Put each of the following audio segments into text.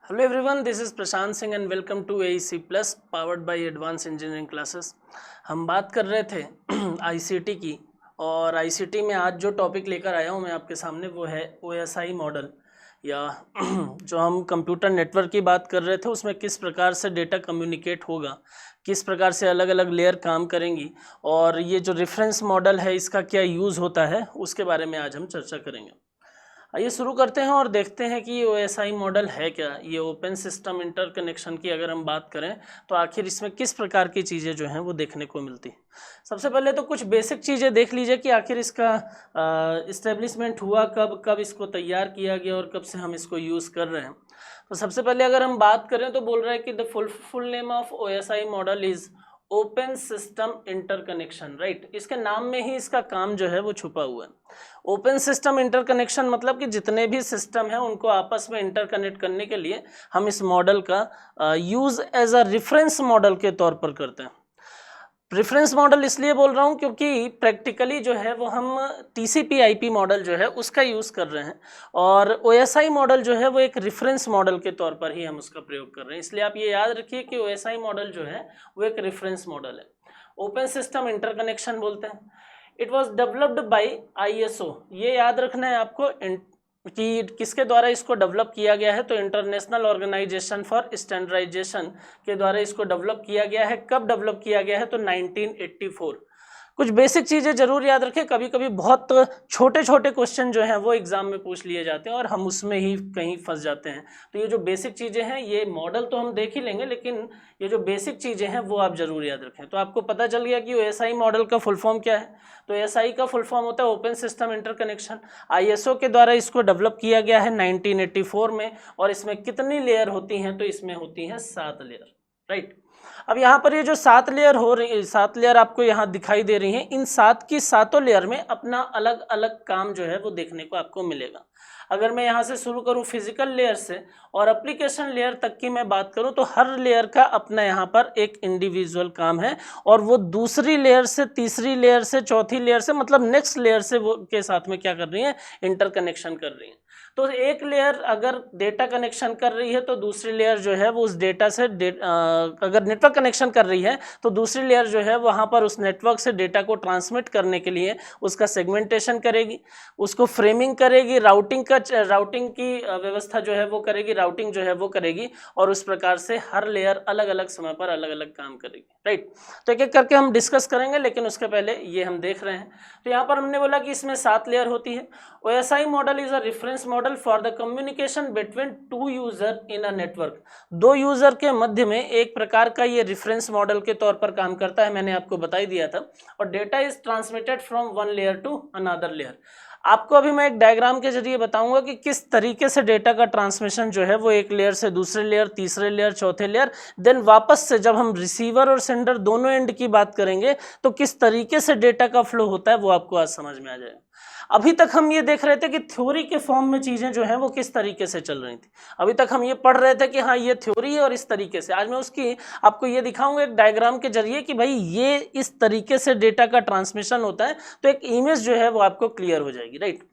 Hello everyone, this is Prashant Singh and welcome to AEC plus powered by advance engineering classes. हम बात कर रहे थे आईसीटी की, और आईसीटी में आज जो टॉपिक लेकर आया हूँ मैं आपके सामने वो है OSI मॉडल, या जो हम कंप्यूटर नेटवर्क की बात कर रहे थे उसमें किस प्रकार से डेटा कम्युनिकेट होगा, किस प्रकार से अलग अलग लेयर काम करेंगी, और ये जो रेफरेंस मॉडल है इसका क्या यूज़ होता है उसके बारे में आज हम चर्चा करेंगे। आइए शुरू करते हैं और देखते हैं कि ये OSI मॉडल है क्या। ये ओपन सिस्टम इंटरकनेक्शन की अगर हम बात करें तो आखिर इसमें किस प्रकार की चीज़ें जो हैं वो देखने को मिलती हैं। सबसे पहले तो कुछ बेसिक चीज़ें देख लीजिए कि आखिर इसका इस्टेब्लिशमेंट हुआ कब, कब इसको तैयार किया गया और कब से हम इसको यूज़ कर रहे हैं। तो सबसे पहले अगर हम बात करें तो बोल रहा है कि the full name of OSI model is open system interconnection, right. इसके नाम में ही इसका काम जो है वो छुपा हुआ है। ओपन सिस्टम इंटरकनेक्शन मतलब कि जितने भी सिस्टम हैं उनको आपस में इंटरकनेक्ट करने के लिए हम इस मॉडल का use as a reference model के तौर पर करते हैं। रेफरेंस मॉडल इसलिए बोल रहा हूँ क्योंकि प्रैक्टिकली जो है वो हम TCP/IP मॉडल जो है उसका यूज़ कर रहे हैं, और OSI मॉडल जो है वो एक रेफरेंस मॉडल के तौर पर ही हम उसका प्रयोग कर रहे हैं। इसलिए आप ये याद रखिए कि OSI मॉडल जो है वो एक रेफरेंस मॉडल है। ओपन सिस्टम इंटरकनेक्शन बोलते हैं। It was developed by ISO। ये याद रखना है आपको कि किसके द्वारा इसको डेवलप किया गया है, तो इंटरनेशनल ऑर्गेनाइजेशन फॉर स्टैंडर्डाइजेशन के द्वारा इसको डेवलप किया गया है। कब डेवलप किया गया है, तो 1984। कुछ बेसिक चीज़ें जरूर याद रखें, कभी कभी बहुत छोटे छोटे क्वेश्चन जो हैं वो एग्जाम में पूछ लिए जाते हैं और हम उसमें ही कहीं फंस जाते हैं। तो ये जो बेसिक चीज़ें हैं, ये मॉडल तो हम देख ही लेंगे, लेकिन ये जो बेसिक चीज़ें हैं वो आप जरूर याद रखें। तो आपको पता चल गया कि OSI मॉडल का फुल फॉर्म क्या है। तो OSI का फुल फॉर्म होता है ओपन सिस्टम इंटरकनेक्शन। ISO के द्वारा इसको डेवलप किया गया है 1984 में, और इसमें कितनी लेयर होती हैं, तो इसमें होती हैं 7 लेयर, राइट। अब यहाँ पर ये जो 7 लेयर हो रही, 7 लेयर आपको यहाँ दिखाई दे रही हैं, इन 7 की सातों लेयर में अपना अलग अलग काम जो है वो देखने को आपको मिलेगा। अगर मैं यहाँ से शुरू करूँ फिजिकल लेयर से और एप्लीकेशन लेयर तक की मैं बात करूँ, तो हर लेयर का अपना यहाँ पर एक इंडिविजुअल काम है, और वो दूसरी लेयर से, तीसरी लेयर से, चौथी लेयर से, मतलब नेक्स्ट लेयर से वो के साथ में क्या कर रही है, इंटरकनेक्शन कर रही है। तो एक लेयर अगर डेटा कनेक्शन कर रही है तो दूसरी लेयर जो है वो उस डेटा से अगर नेटवर्क कनेक्शन कर रही है तो दूसरी लेयर जो है वहाँ पर उस नेटवर्क से डेटा को ट्रांसमिट करने के लिए उसका सेगमेंटेशन करेगी, उसको फ्रेमिंग करेगी, राउटिंग की व्यवस्था जो है वो करेगी, राउटिंग जो है वो करेगी, और उस प्रकार से हर लेयर अलग अलग समय पर अलग अलग काम करेगी, राइट। तो एक एक करके हम डिस्कस करेंगे, लेकिन उसके पहले ये हम देख रहे हैं। तो यहाँ पर हमने बोला कि इसमें 7 लेयर होती है। OSI model is a reference model for the communication between 2 user in a network. 2 user के मध्य में एक प्रकार का ये रेफरेंस मॉडल के तौर पर काम करता है, मैंने आपको बता ही दिया था। और data is transmitted from one layer to another layer. आपको अभी मैं एक डायग्राम के जरिए बताऊंगा कि किस तरीके से डेटा का ट्रांसमिशन जो है वो एक लेयर से दूसरे लेयर, तीसरे लेयर, चौथे लेयर, देन वापस से जब हम रिसीवर और सेंडर दोनों एंड की बात करेंगे तो किस तरीके से डेटा का फ्लो होता है वो आपको आज समझ में आ जाएगा। अभी तक हम ये देख रहे थे कि थ्योरी के फॉर्म में चीजें जो हैं वो किस तरीके से चल रही थी। अभी तक हम ये पढ़ रहे थे कि हाँ ये थ्योरी है और इस तरीके से। आज मैं उसकी आपको ये दिखाऊंगा एक डायग्राम के जरिए कि भाई ये इस तरीके से डेटा का ट्रांसमिशन होता है, तो एक इमेज जो है वो आपको क्लियर हो जाएगी, राइट।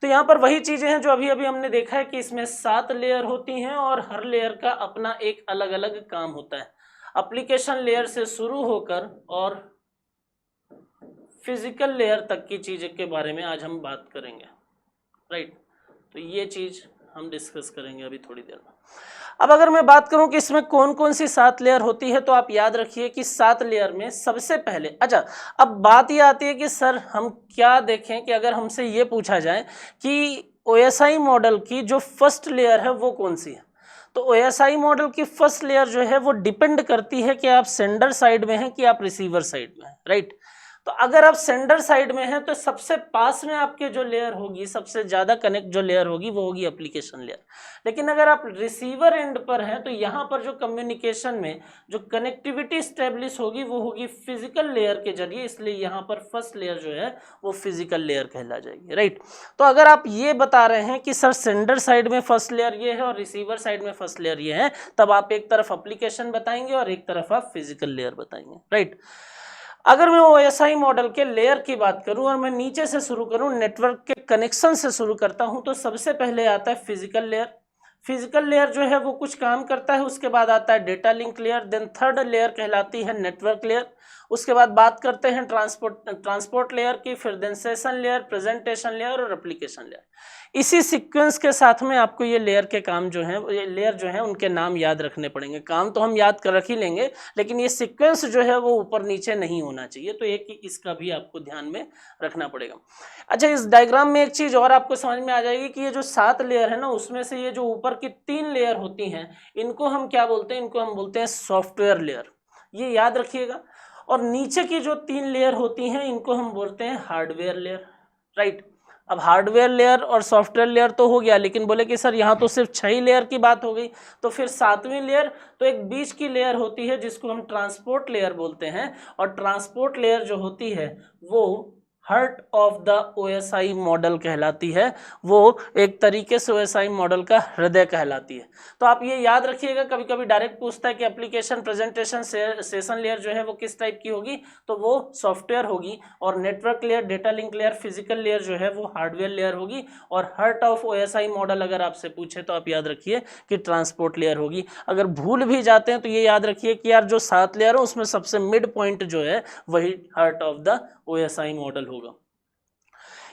तो यहाँ पर वही चीजें हैं जो अभी अभी हमने देखा है कि इसमें 7 लेयर होती हैं और हर लेयर का अपना एक अलग अलग काम होता है। एप्लीकेशन लेयर से शुरू होकर और फिजिकल लेयर तक की चीज़ के बारे में आज हम बात करेंगे, राइट। तो ये चीज़ हम डिस्कस करेंगे अभी थोड़ी देर में। अब अगर मैं बात करूं कि इसमें कौन कौन सी 7 लेयर होती है, तो आप याद रखिए कि 7 लेयर में सबसे पहले, अच्छा अब बात ये आती है कि सर हम क्या देखें कि अगर हमसे ये पूछा जाए कि OSI मॉडल की जो फर्स्ट लेयर है वो कौन सी है, तो OSI मॉडल की फर्स्ट लेयर जो है वो डिपेंड करती है कि आप सेंडर साइड में हैं कि आप रिसीवर साइड में हैं, राइट। तो अगर आप सेंडर साइड में हैं तो सबसे पास में आपके जो लेयर होगी, सबसे ज़्यादा कनेक्ट जो लेयर होगी वो होगी एप्लीकेशन लेयर। लेकिन अगर आप रिसीवर एंड पर हैं तो यहाँ पर जो कम्युनिकेशन में जो कनेक्टिविटी स्टेब्लिश होगी वो होगी फिजिकल लेयर के जरिए, इसलिए यहाँ पर फर्स्ट लेयर जो है वो फिजिकल लेयर कहला जाएगी, राइट। तो अगर आप ये बता रहे हैं कि सर सेंडर साइड में फर्स्ट लेयर ये है और रिसीवर साइड में फर्स्ट लेयर ये है, तब आप एक तरफ एप्लीकेशन बताएंगे और एक तरफ आप फिजिकल लेयर बताएंगे, राइट। अगर मैं OSI मॉडल के लेयर की बात करूं और मैं नीचे से शुरू करूं, नेटवर्क के कनेक्शन से शुरू करता हूं, तो सबसे पहले आता है फिजिकल लेयर। फिजिकल लेयर जो है वो कुछ काम करता है, उसके बाद आता है data link layer, then third layer कहलाती है नेटवर्क लेयर, उसके बाद बात करते हैं ट्रांसपोर्ट लेयर की, फिर then session layer, presentation layer और एप्लीकेशन लेयर। इसी सीक्वेंस के साथ में आपको ये लेयर के काम जो हैं, ये लेयर जो हैं उनके नाम याद रखने पड़ेंगे। काम तो हम याद कर रख ही लेंगे, लेकिन ये सीक्वेंस जो है वो ऊपर नीचे नहीं होना चाहिए, तो एक इसका भी आपको ध्यान में रखना पड़ेगा। अच्छा, इस डायग्राम में एक चीज़ और आपको समझ में आ जाएगी कि ये जो 7 लेयर है ना, उसमें से ये जो ऊपर की 3 लेयर होती हैं, इनको हम क्या बोलते हैं? इनको हम बोलते हैं सॉफ्टवेयर लेयर, ये याद रखिएगा। और नीचे की जो 3 लेयर होती हैं, इनको हम बोलते हैं हार्डवेयर लेयर, राइट। अब हार्डवेयर लेयर और सॉफ्टवेयर लेयर तो हो गया, लेकिन बोले कि सर यहाँ तो सिर्फ 6 लेयर की बात हो गई, तो फिर 7वीं लेयर, तो एक बीच की लेयर होती है जिसको हम ट्रांसपोर्ट लेयर बोलते हैं। और ट्रांसपोर्ट लेयर जो होती है वो heart of the OSI model कहलाती है, वो एक तरीके से OSI मॉडल का हृदय कहलाती है। तो आप ये याद रखिएगा, कभी कभी डायरेक्ट पूछता है कि एप्लीकेशन, प्रेजेंटेशन, सेशन लेयर जो है वो किस टाइप की होगी, तो वो सॉफ्टवेयर होगी, और network layer, data link layer, physical layer जो है वो हार्डवेयर लेयर होगी, और हार्ट ऑफ OSI मॉडल अगर आपसे पूछे तो आप याद रखिए कि ट्रांसपोर्ट लेयर होगी। अगर भूल भी जाते हैं तो ये याद रखिए कि यार जो 7 लेयर है उसमें सबसे मिड पॉइंट जो है वही heart of the OSI model होगा।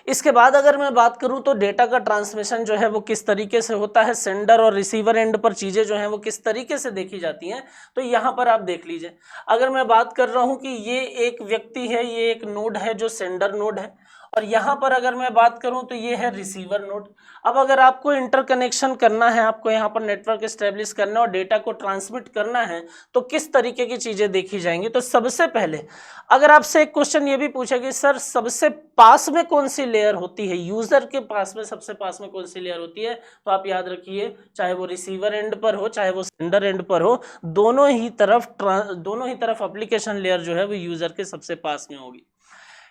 इसके बाद अगर मैं बात करूं तो डेटा का ट्रांसमिशन जो है वो किस तरीके से होता है, सेंडर और रिसीवर एंड पर चीज़ें जो हैं वो किस तरीके से देखी जाती हैं, तो यहाँ पर आप देख लीजिए। अगर मैं बात कर रहा हूँ कि ये एक व्यक्ति है, ये एक नोड है जो सेंडर नोड है, और यहाँ पर अगर मैं बात करूँ तो ये है रिसीवर नोड। अब अगर आपको इंटरकनेक्शन करना है, आपको यहाँ पर नेटवर्क एस्टेब्लिश करना और डेटा को ट्रांसमिट करना है, तो किस तरीके की चीज़ें देखी जाएंगी? तो सबसे पहले अगर आपसे एक क्वेश्चन ये भी पूछा कि सर सबसे पास में कौन सी लेयर होती है, यूजर के पास में सबसे पास में कौन सी लेयर होती है, तो आप याद रखिए चाहे वो रिसीवर एंड पर हो चाहे वो सेंडर एंड पर हो, दोनों ही तरफ एप्लीकेशन लेयर जो है वो यूजर के सबसे पास में होगी।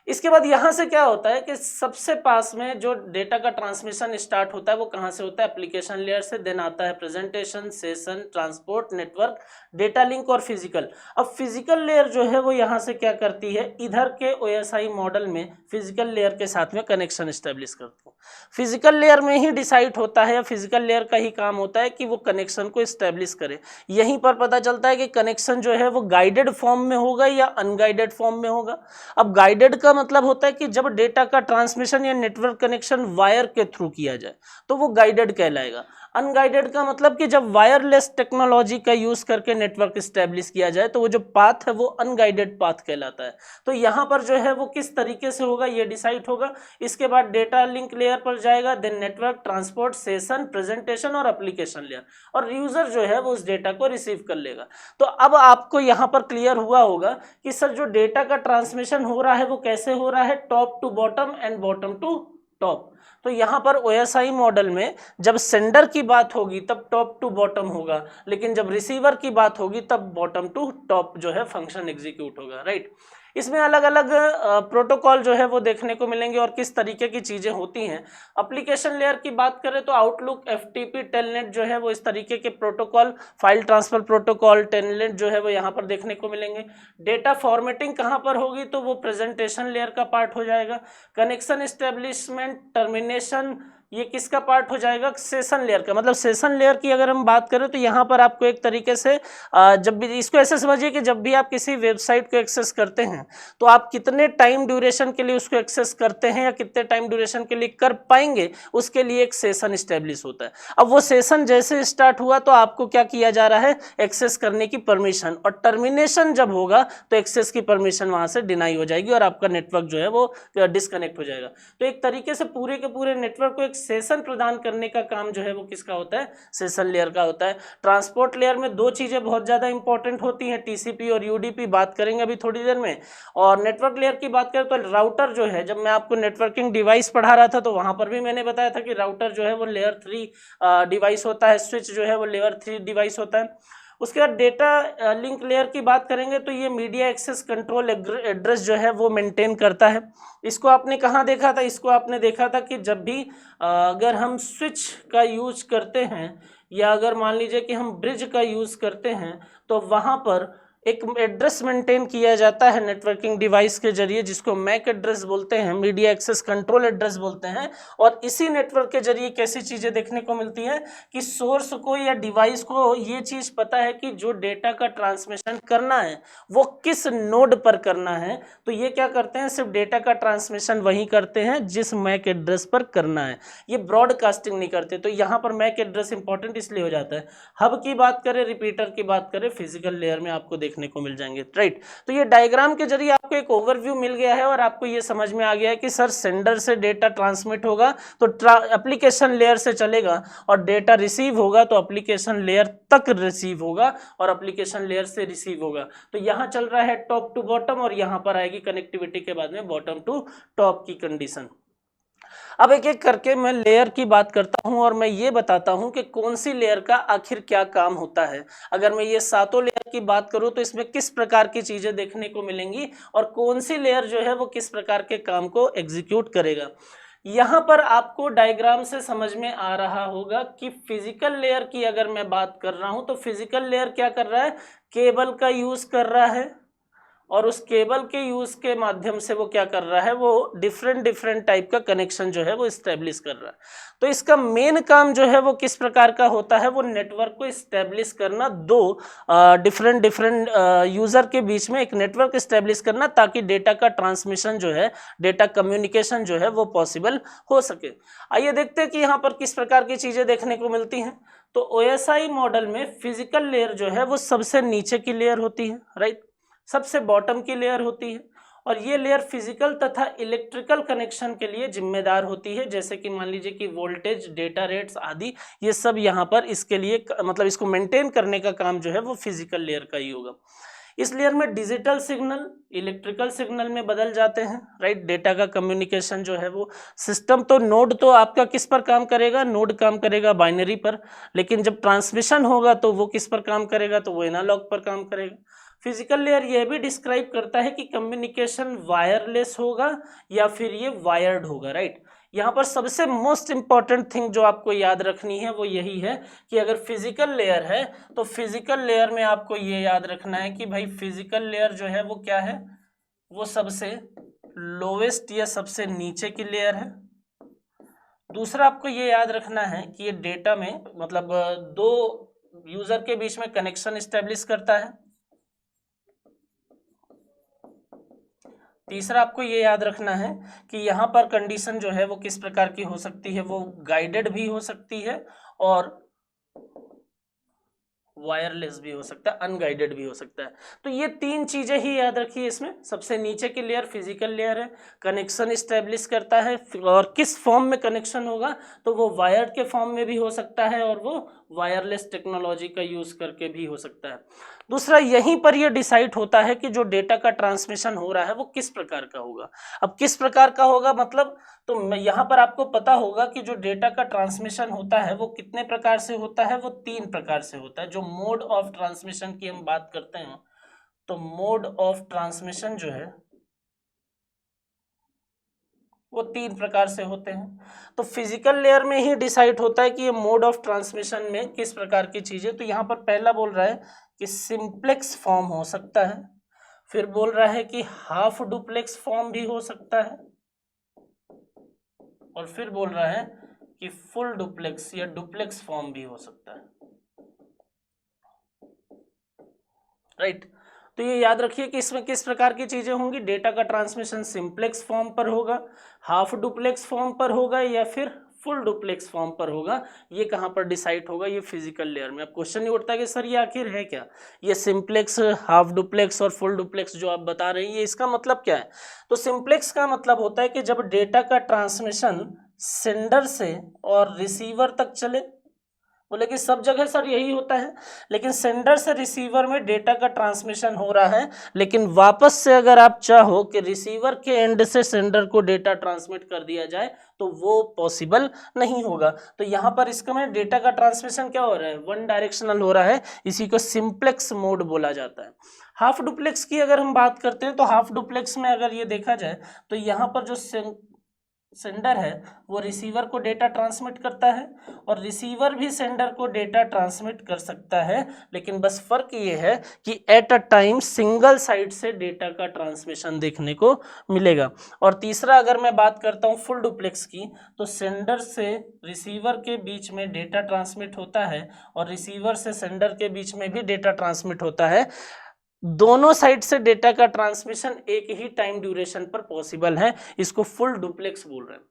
इसके बाद यहाँ से क्या होता है कि सबसे पास में जो डेटा का ट्रांसमिशन स्टार्ट होता है वो कहाँ से होता है? एप्लीकेशन लेयर से। देन आता है presentation, session, transport, network, data link और फिजिकल। अब फिजिकल लेयर जो है वो यहाँ से क्या करती है? इधर के OSI मॉडल में फिजिकल लेयर के साथ में कनेक्शन स्टेब्लिश करती है। फिजिकल लेयर में ही डिसाइड होता है, फिजिकल लेयर का ही काम होता है कि वो कनेक्शन को स्टेब्लिश करे। यहीं पर पता चलता है कि कनेक्शन जो है वो गाइडेड फॉर्म में होगा या अनगाइडेड फॉर्म में होगा। अब गाइडेड का मतलब होता है कि जब डेटा का ट्रांसमिशन या नेटवर्क कनेक्शन वायर के थ्रू किया जाए तो वो गाइडेड कहलाएगा। अनगाइडेड का मतलब कि जब वायरलेस टेक्नोलॉजी का यूज करके नेटवर्क स्टैब्लिश किया जाए तो वो जो पाथ है वो अनगाइडेड पाथ कहलाता है। तो यहाँ पर जो है वो किस तरीके से होगा ये डिसाइड होगा। इसके बाद डेटा लिंक लेयर पर जाएगा, then network, transport, session, presentation और एप्लीकेशन लेयर, और यूजर जो है वो उस डेटा को रिसीव कर लेगा। तो अब आपको यहाँ पर क्लियर हुआ होगा कि सर जो डेटा का ट्रांसमिशन हो रहा है वो कैसे हो रहा है? Top to bottom and bottom to top. तो यहाँ पर OSI मॉडल में जब सेंडर की बात होगी तब टॉप टू बॉटम होगा, लेकिन जब रिसीवर की बात होगी तब बॉटम टू टॉप जो है फंक्शन एग्जीक्यूट होगा, राइट। इसमें अलग अलग प्रोटोकॉल जो है वो देखने को मिलेंगे और किस तरीके की चीज़ें होती हैं। एप्लीकेशन लेयर की बात करें तो आउटलुक, FTP, टेलनेट जो है वो इस तरीके के protocol, file transfer protocol, telnet जो है वो यहाँ पर देखने को मिलेंगे। डेटा फॉर्मेटिंग कहाँ पर होगी? तो वो प्रेजेंटेशन लेयर का पार्ट हो जाएगा। कनेक्शन एस्टेब्लिशमेंट, टर्मिनेशन, ये किसका पार्ट हो जाएगा? सेशन लेयर का। मतलब सेशन लेयर की अगर हम बात करें तो यहाँ पर आपको एक तरीके से जब भी इसको ऐसे समझिए कि जब भी आप किसी वेबसाइट को एक्सेस करते हैं तो आप कितने टाइम ड्यूरेशन के लिए उसको एक्सेस करते हैं या कितने टाइम ड्यूरेशन के लिए कर पाएंगे, उसके लिए एक सेशन स्टैब्लिश होता है। अब वो सेशन जैसे स्टार्ट हुआ तो आपको क्या किया जा रहा है? एक्सेस करने की परमिशन, और टर्मिनेशन जब होगा तो एक्सेस की परमिशन वहाँ से डिनाई हो जाएगी और आपका नेटवर्क जो है वो डिस्कनेक्ट हो जाएगा। तो एक तरीके से पूरे के पूरे नेटवर्क को एक सेशन प्रदान करने का काम जो है वो किसका होता है? सेशन लेयर का होता है। ट्रांसपोर्ट लेयर में दो चीजें बहुत ज्यादा इंपॉर्टेंट होती हैं, TCP और UDP, बात करेंगे अभी थोड़ी देर में। और नेटवर्क लेयर की बात करें तो राउटर जो है, जब मैं आपको नेटवर्किंग डिवाइस पढ़ा रहा था तो वहां पर भी मैंने बताया था कि राउटर जो है वो लेयर 3 डिवाइस होता है, स्विच जो है वो लेयर 3 डिवाइस होता है। उसके बाद डेटा लिंक लेयर की बात करेंगे तो ये मीडिया एक्सेस कंट्रोल एड्रेस जो है वो मेंटेन करता है। इसको आपने कहाँ देखा था? इसको आपने देखा था कि जब भी अगर हम स्विच का यूज करते हैं या अगर मान लीजिए कि हम ब्रिज का यूज करते हैं तो वहाँ पर एक एड्रेस मेंटेन किया जाता है नेटवर्किंग डिवाइस के जरिए, जिसको मैक एड्रेस बोलते हैं, मीडिया एक्सेस कंट्रोल एड्रेस बोलते हैं। और इसी नेटवर्क के जरिए कैसी चीज़ें देखने को मिलती हैं कि सोर्स को या डिवाइस को ये चीज़ पता है कि जो डेटा का ट्रांसमिशन करना है वो किस नोड पर करना है, तो ये क्या करते हैं, सिर्फ डेटा का ट्रांसमिशन वहीं करते हैं जिस मैक एड्रेस पर करना है, ये ब्रॉडकास्टिंग नहीं करते। तो यहाँ पर मैक एड्रेस इंपॉर्टेंट इसलिए हो जाता है। हब की बात करें, रिपीटर की बात करें, फिजिकल लेयर में आपको देखने को मिल जाएंगे, राइट। तो ये डायग्राम के जरिए आपको एक ओवरव्यू मिल गया है और आपको ये समझ में आ गया है कि सर सेंडर से डेटा ट्रांसमिट होगा तो एप्लीकेशन लेयर से चलेगा, और डेटा रिसीव होगा तो एप्लीकेशन लेयर तक रिसीव होगा और एप्लीकेशन लेयर से रिसीव होगा। तो यहाँ चल रहा है टॉप टू बॉटम और यहाँ पर आएगी कनेक्टिविटी के बाद में बॉटम टू टॉप की कंडीशन। अब एक एक करके मैं लेयर की बात करता हूं और मैं ये बताता हूं कि कौन सी लेयर का आखिर क्या काम होता है। अगर मैं ये सातों लेयर की बात करूं तो इसमें किस प्रकार की चीजें देखने को मिलेंगी और कौन सी लेयर जो है वो किस प्रकार के काम को एग्जीक्यूट करेगा। यहाँ पर आपको डायग्राम से समझ में आ रहा होगा कि फिजिकल लेयर की अगर मैं बात कर रहा हूं तो फिजिकल लेयर क्या कर रहा है, केबल का यूज कर रहा है और उस केबल के यूज के माध्यम से वो क्या कर रहा है, वो डिफरेंट टाइप का कनेक्शन जो है वो इस्टेब्लिश कर रहा है। तो इसका मेन काम जो है वो किस प्रकार का होता है, वो नेटवर्क को इस्टेब्लिश करना, दो डिफरेंट यूजर के बीच में एक नेटवर्क इस्टेब्लिश करना, ताकि डेटा का ट्रांसमिशन जो है, डेटा कम्युनिकेशन जो है वो पॉसिबल हो सके। आइए देखते हैं कि यहाँ पर किस प्रकार की चीजें देखने को मिलती हैं। तो OSI मॉडल में फिजिकल लेयर जो है वो सबसे नीचे की लेयर होती है, राइट, सबसे बॉटम की लेयर होती है, और ये लेयर फिजिकल तथा इलेक्ट्रिकल कनेक्शन के लिए जिम्मेदार होती है, जैसे कि मान लीजिए कि वोल्टेज, डेटा रेट्स आदि, ये सब यहाँ पर इसके लिए मतलब इसको मेंटेन करने का काम जो है वो फिजिकल लेयर का ही होगा। इस लेयर में डिजिटल सिग्नल इलेक्ट्रिकल सिग्नल में बदल जाते हैं, राइट। डेटा का कम्युनिकेशन जो है वो सिस्टम, तो नोड तो आपका किस पर काम करेगा, नोड काम करेगा बाइनरी पर, लेकिन जब ट्रांसमिशन होगा तो वो किस पर काम करेगा, तो वो एनालॉग पर काम करेगा। फिजिकल लेयर यह भी डिस्क्राइब करता है कि कम्युनिकेशन वायरलेस होगा या फिर ये वायर्ड होगा, राइट। यहाँ पर सबसे मोस्ट इंपॉर्टेंट थिंग जो आपको याद रखनी है वो यही है कि अगर फिजिकल लेयर है तो फिजिकल लेयर में आपको ये याद रखना है कि भाई फिजिकल लेयर जो है वो क्या है, वो सबसे लोवेस्ट या सबसे नीचे की लेयर है। दूसरा आपको ये याद रखना है कि ये डेटा में मतलब दो यूजर के बीच में कनेक्शन इस्टेब्लिश करता है। तीसरा आपको ये याद रखना है कि यहाँ पर कंडीशन जो है वो किस प्रकार की हो सकती है, वो गाइडेड भी हो सकती है और वायरलेस भी हो सकता है, अनगाइडेड भी हो सकता है। तो ये तीन चीजें ही याद रखिए इसमें। सबसे नीचे की लेयर फिजिकल लेयर है, कनेक्शन इस्टेब्लिश करता है, और किस फॉर्म में कनेक्शन होगा, तो वो वायर्ड के फॉर्म में भी हो सकता है और वो वायरलेस टेक्नोलॉजी का यूज करके भी हो सकता है। दूसरा, यहीं पर यह डिसाइड होता है कि जो डेटा का ट्रांसमिशन हो रहा है वो किस प्रकार का होगा। अब किस प्रकार का होगा मतलब, तो यहाँ पर आपको पता होगा कि जो डेटा का ट्रांसमिशन होता है वो कितने प्रकार से होता है, वो 3 प्रकार से होता है। जो मोड ऑफ ट्रांसमिशन की हम बात करते हैं तो मोड ऑफ ट्रांसमिशन जो है वो 3 प्रकार से होते हैं। तो फिजिकल लेयर में ही डिसाइड होता है कि ये मोड ऑफ ट्रांसमिशन में किस प्रकार की चीजें। तो यहाँ पर पहला बोल रहा है कि सिंप्लेक्स फॉर्म हो सकता है, फिर बोल रहा है कि हाफ डुप्लेक्स फॉर्म भी हो सकता है, और फिर बोल रहा है कि फुल डुप्लेक्स या डुप्लेक्स फॉर्म भी हो सकता है, राइट। तो ये याद रखिए कि इसमें किस प्रकार की चीजें होंगी, डेटा का ट्रांसमिशन सिंप्लेक्स फॉर्म पर होगा, हाफ डुप्लेक्स फॉर्म पर होगा या फिर फुल डुप्लेक्स फॉर्म पर होगा। ये कहाँ पर डिसाइड होगा, ये फिजिकल लेयर में। अब क्वेश्चन ये उठता है कि सर ये आखिर है क्या, ये सिंप्लेक्स, हाफ डुप्लेक्स और फुल डुप्लेक्स जो आप बता रहे हैं ये इसका मतलब क्या है। तो सिंप्लेक्स का मतलब होता है कि जब डेटा का ट्रांसमिशन सेंडर से और रिसीवर तक चले, बोले कि सब जगह सर यही होता है, लेकिन सेंडर से रिसीवर में डेटा का ट्रांसमिशन हो रहा है, लेकिन वापस से अगर आप चाहो कि रिसीवर के एंड से सेंडर को डेटा ट्रांसमिट कर दिया जाए तो वो पॉसिबल नहीं होगा। तो यहाँ पर इसका में डेटा का ट्रांसमिशन क्या हो रहा है, वन डायरेक्शनल हो रहा है, इसी को सिंप्लेक्स मोड बोला जाता है। हाफ डुप्लेक्स की अगर हम बात करते हैं तो हाफ डुप्लेक्स में अगर ये देखा जाए तो यहाँ पर जो सेंडर है वो रिसीवर को डेटा ट्रांसमिट करता है और रिसीवर भी सेंडर को डेटा ट्रांसमिट कर सकता है, लेकिन बस फर्क ये है कि at a time single side से डेटा का ट्रांसमिशन देखने को मिलेगा। और तीसरा अगर मैं बात करता हूँ फुल डुप्लेक्स की, तो सेंडर से रिसीवर के बीच में डेटा ट्रांसमिट होता है और रिसीवर से सेंडर के बीच में भी डेटा ट्रांसमिट होता है। दोनों साइड से डेटा का ट्रांसमिशन एक ही टाइम ड्यूरेशन पर पॉसिबल है, इसको फुल डुप्लेक्स बोल रहे हैं।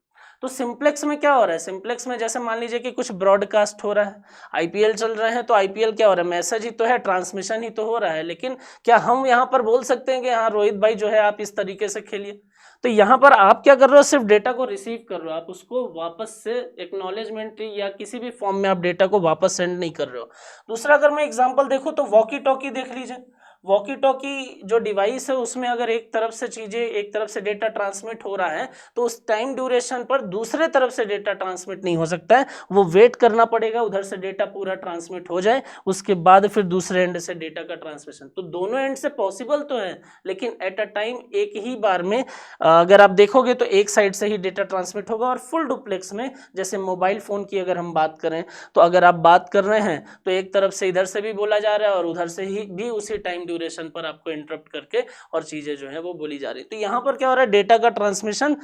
तो सिंप्लेक्स में क्या हो रहा है, सिंप्लेक्स में जैसे मान लीजिए कि कुछ ब्रॉडकास्ट हो रहा है, आईपीएल चल रहे हैं, तो आईपीएल क्या हो रहा है, मैसेज ही तो है, ट्रांसमिशन ही तो हो रहा है, लेकिन क्या हम यहाँ पर बोल सकते हैं कि हाँ रोहित भाई जो है आप इस तरीके से खेलिए? तो यहाँ पर आप क्या कर रहे हो, सिर्फ डेटा को रिसीव कर रहे हो, आप उसको वापस से एक्नॉलेजमेंट या किसी भी फॉर्म में आप डेटा को वापस सेंड नहीं कर रहे हो। दूसरा अगर मैं एग्जांपल देखूं तो वॉकी टॉकी देख लीजिए। वॉकी टॉकी जो डिवाइस है उसमें अगर एक तरफ से चीजें, एक तरफ से डेटा ट्रांसमिट हो रहा है, तो उस टाइम ड्यूरेशन पर दूसरे तरफ से डेटा ट्रांसमिट नहीं हो सकता है, वो वेट करना पड़ेगा उधर से डेटा पूरा ट्रांसमिट हो जाए, उसके बाद फिर दूसरे एंड से डेटा का ट्रांसमिशन। तो दोनों एंड से पॉसिबल तो है, लेकिन एट अ टाइम एक ही बार में अगर आप देखोगे तो एक साइड से ही डेटा ट्रांसमिट होगा। और फुल डुप्लेक्स में जैसे मोबाइल फोन की अगर हम बात करें, तो अगर आप बात कर रहे हैं तो एक तरफ से इधर से भी बोला जा रहा है और उधर से ही भी उसी टाइम ड्यूरेशन पर आपको इंटरप्ट करके और चीजें जो है वो बोली जा रही है। तो यहाँ पर क्या हो रहा है, डेटा का ट्रांसमिशन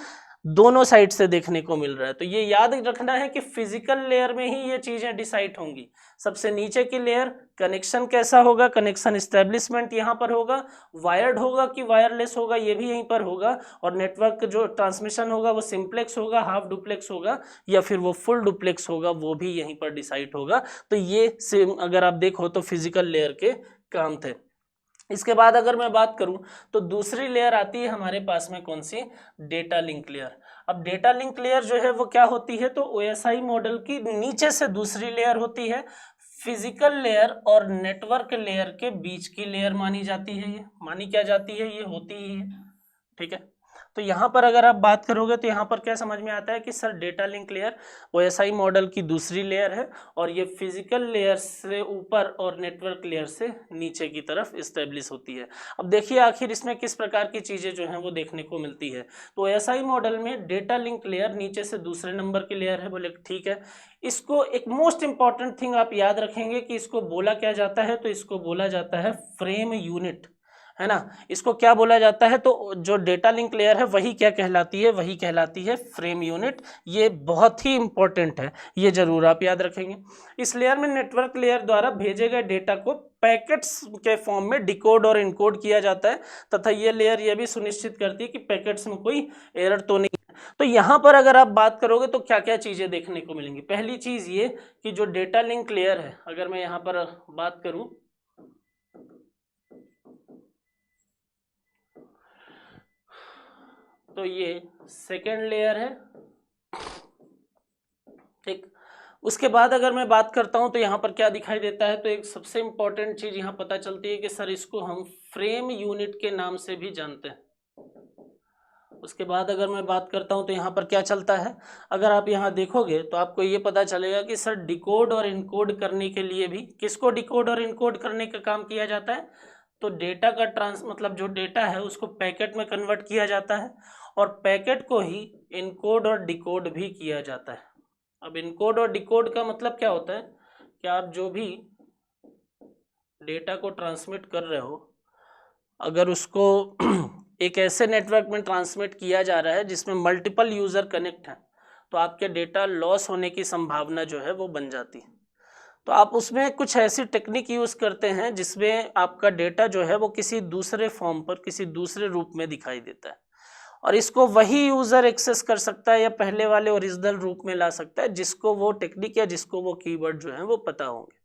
दोनों साइड से देखने को मिल रहा है। तो ये याद रखना है कि फिजिकल लेयर में ही ये चीजें डिसाइड होंगी। सबसे नीचे की लेयर कनेक्शन कैसा होगा, कनेक्शन एस्टेब्लिशमेंट यहाँ पर होगा, वायर्ड होगा कि वायरलेस होगा ये भी यहीं पर होगा, और नेटवर्क जो ट्रांसमिशन होगा वो सिंप्लेक्स होगा, हाफ डुप्लेक्स होगा या फिर वो फुल डुप्लेक्स होगा, वो भी यहीं पर डिसाइड होगा। तो ये सेम अगर आप देखो तो फिजिकल लेयर के काम थे। इसके बाद अगर मैं बात करूं तो दूसरी लेयर आती है हमारे पास में, कौन सी, डेटा लिंक लेयर। अब डेटा लिंक लेयर जो है वो क्या होती है, तो ओएसआई मॉडल की नीचे से दूसरी लेयर होती है, फिजिकल लेयर और नेटवर्क लेयर के बीच की लेयर मानी जाती है। ये मानी क्या जाती है, ये होती ही है, ठीक है। तो यहाँ पर अगर आप बात करोगे तो यहाँ पर क्या समझ में आता है कि sir data link layer OSI model की दूसरी लेयर है और ये फिजिकल लेयर से ऊपर और नेटवर्क लेयर से नीचे की तरफ इस्टेब्लिश होती है। अब देखिए आखिर इसमें किस प्रकार की चीज़ें जो हैं वो देखने को मिलती है। तो ओएसआई मॉडल में डेटा लिंक लेयर नीचे से दूसरे नंबर की लेयर है, बोले ठीक है। इसको एक मोस्ट इंपॉर्टेंट थिंग आप याद रखेंगे कि इसको बोला क्या जाता है, तो इसको बोला जाता है फ्रेम यूनिट, है ना। इसको क्या बोला जाता है, तो जो डेटा लिंक लेयर है वही क्या कहलाती है, वही कहलाती है फ्रेम यूनिट। ये बहुत ही इंपॉर्टेंट है, ये जरूर आप याद रखेंगे। इस लेयर में नेटवर्क लेयर द्वारा भेजे गए डेटा को पैकेट्स के फॉर्म में डिकोड और इनकोड किया जाता है, तथा ये लेयर ये भी सुनिश्चित करती है कि पैकेट्स में कोई एरर तो नहीं। तो यहाँ पर अगर आप बात करोगे तो क्या क्या चीज़ें देखने को मिलेंगी। पहली चीज़ ये कि जो डेटा लिंक लेयर है, अगर मैं यहाँ पर बात करूँ तो ये सेकेंड लेयर है, ठीक। उसके बाद अगर मैं बात करता हूं तो यहाँ पर क्या दिखाई देता है, तो एक सबसे इंपॉर्टेंट चीज यहाँ पता चलती है कि सर इसको हम फ्रेम यूनिट के नाम से भी जानते हैं। उसके बाद अगर मैं बात करता हूं तो यहाँ पर क्या चलता है, अगर आप यहाँ देखोगे तो आपको ये पता चलेगा कि सर डिकोड और इनकोड करने के लिए भी, किसको डिकोड और इनकोड करने का काम किया जाता है, तो डेटा का मतलब जो डेटा है उसको पैकेट में कन्वर्ट किया जाता है और पैकेट को ही इनकोड और डिकोड भी किया जाता है। अब इनकोड और डिकोड का मतलब क्या होता है कि आप जो भी डेटा को ट्रांसमिट कर रहे हो, अगर उसको एक ऐसे नेटवर्क में ट्रांसमिट किया जा रहा है जिसमें मल्टीपल यूज़र कनेक्ट हैं, तो आपके डेटा लॉस होने की संभावना जो है वो बन जाती है। तो आप उसमें कुछ ऐसी टेक्निक यूज़ करते हैं जिसमें आपका डेटा जो है वो किसी दूसरे फॉर्म पर, किसी दूसरे रूप में दिखाई देता है और इसको वही यूज़र एक्सेस कर सकता है या पहले वाले ओरिजिनल रूप में ला सकता है जिसको वो टेक्निक या जिसको वो कीवर्ड जो है वो पता होंगे।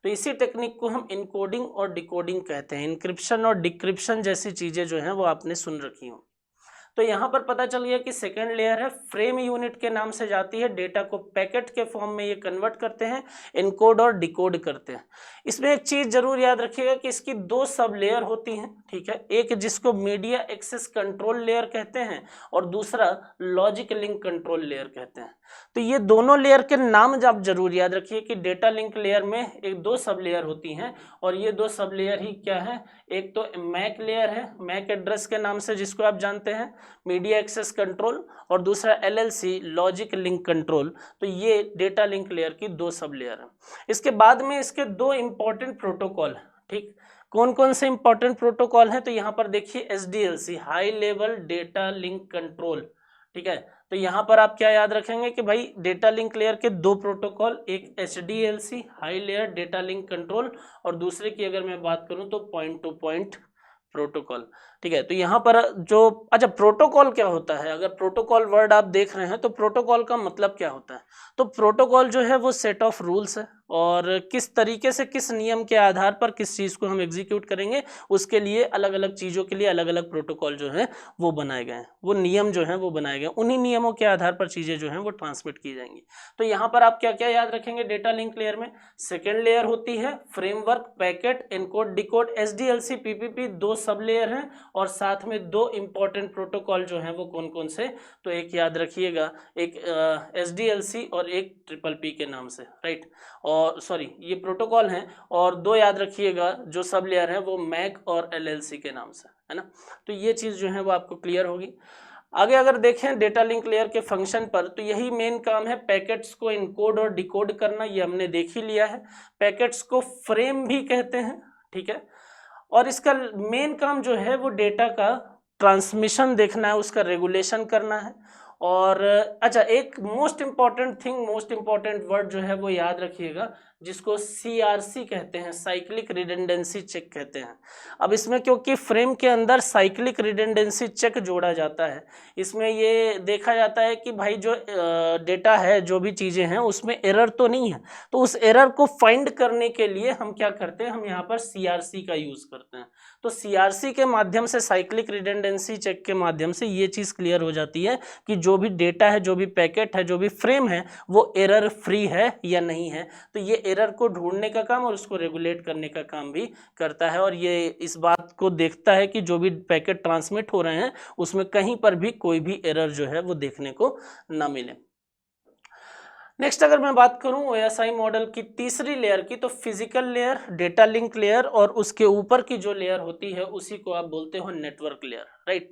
तो इसी टेक्निक को हम इनकोडिंग और डिकोडिंग कहते हैं। इनक्रिप्शन और डिक्रिप्शन जैसी चीज़ें जो हैं वो आपने सुन रखी हों। तो यहाँ पर पता चल गया कि सेकेंड लेयर है, फ्रेम यूनिट के नाम से जाती है, डेटा को पैकेट के फॉर्म में ये कन्वर्ट करते हैं, इनकोड और डिकोड करते हैं। इसमें एक चीज़ जरूर याद रखिएगा कि इसकी दो सब लेयर होती हैं, ठीक है। एक जिसको मीडिया एक्सेस कंट्रोल लेयर कहते हैं और दूसरा लॉजिक लिंक कंट्रोल लेयर कहते हैं। तो ये दोनों लेयर के नाम आप जरूर याद रखिए कि डेटा लिंक लेयर में एक दो सब लेयर होती हैं और ये दो सब लेयर ही क्या है, एक तो मैक लेयर है, मैक एड्रेस के नाम से जिसको आप जानते हैं, मीडिया एक्सेस कंट्रोल, और दूसरा LLC लॉजिक लिंक कंट्रोल। तो ये डेटा लिंक लेयर की दो सब लेयर है। इसके बाद में इसके दो इंपॉर्टेंट प्रोटोकॉल, ठीक, कौन कौन से इंपॉर्टेंट प्रोटोकॉल हैं, तो यहाँ पर देखिए SDLC high level data link control, ठीक है। तो यहाँ पर आप क्या याद रखेंगे कि भाई डेटा लिंक लेयर के दो प्रोटोकॉल, एक HDLC high layer data link control और दूसरे की अगर मैं बात करूँ तो पॉइंट टू पॉइंट प्रोटोकॉल, ठीक है। तो यहाँ पर जो, अच्छा प्रोटोकॉल क्या होता है, अगर प्रोटोकॉल वर्ड आप देख रहे हैं तो प्रोटोकॉल का मतलब क्या होता है, तो प्रोटोकॉल जो है वो सेट ऑफ रूल्स है और किस तरीके से किस नियम के आधार पर किस चीज़ को हम एग्जीक्यूट करेंगे उसके लिए अलग अलग चीज़ों के लिए अलग अलग प्रोटोकॉल जो है वो बनाए गए हैं, वो नियम जो हैं वो बनाए गए, उन्हीं नियमों के आधार पर चीज़ें जो हैं वो ट्रांसमिट की जाएंगी। तो यहाँ पर आप क्या क्या याद रखेंगे डेटा लिंक लेयर में, सेकेंड लेयर होती है framework, packet, encode, decode, SDLC, PPP, दो सब लेयर हैं और साथ में दो इंपॉर्टेंट प्रोटोकॉल जो हैं वो कौन कौन से, तो एक याद रखिएगा, एक SDLC और एक PPP के नाम से, राइट, और सॉरी ये प्रोटोकॉल हैं, और दो याद रखिएगा जो सब लेयर है वो मैक और LLC के नाम से, है ना। तो ये चीज़ जो है वो आपको क्लियर होगी। आगे अगर देखें डेटा लिंक लेयर के फंक्शन पर, तो यही मेन काम है, पैकेट्स को इनकोड और डिकोड करना, ये हमने देख ही लिया है। पैकेट्स को फ्रेम भी कहते हैं, ठीक है, और इसका मेन काम जो है वो डेटा का ट्रांसमिशन देखना है, उसका रेगुलेशन करना है। और अच्छा एक most important thing, most important word जो है वो याद रखिएगा, जिसको CRC कहते हैं, साइक्लिक रिडंडेंसी चेक कहते हैं। अब इसमें क्योंकि फ्रेम के अंदर साइक्लिक रिडंडेंसी चेक जोड़ा जाता है, इसमें ये देखा जाता है कि भाई जो डेटा है, जो भी चीज़ें हैं उसमें एरर तो नहीं है, तो उस एरर को फाइंड करने के लिए हम क्या करते हैं, हम यहाँ पर CRC का यूज़ करते हैं। तो CRC के माध्यम से, साइक्लिक रिडंडेंसी चेक के माध्यम से ये चीज़ क्लियर हो जाती है कि जो भी डेटा है, जो भी पैकेट है, जो भी फ्रेम है वो एरर फ्री है या नहीं है। तो ये एरर को ढूंढने का काम और उसको रेगुलेट करने का काम भी करता है, और ये इस बात को देखता है कि जो भी पैकेट ट्रांसमिट हो रहे हैं उसमें कहीं पर भी कोई भी एरर जो है वो देखने को ना मिले। नेक्स्ट अगर मैं बात करूं OSI मॉडल की तीसरी लेयर की, तो physical layer, data link layer और उसके ऊपर की जो लेयर होती है उसी को आप बोलते हो network layer, right.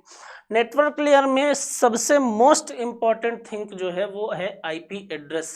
Network layer में सबसे मोस्ट इंपॉर्टेंट थिंग जो है वो है IP एड्रेस।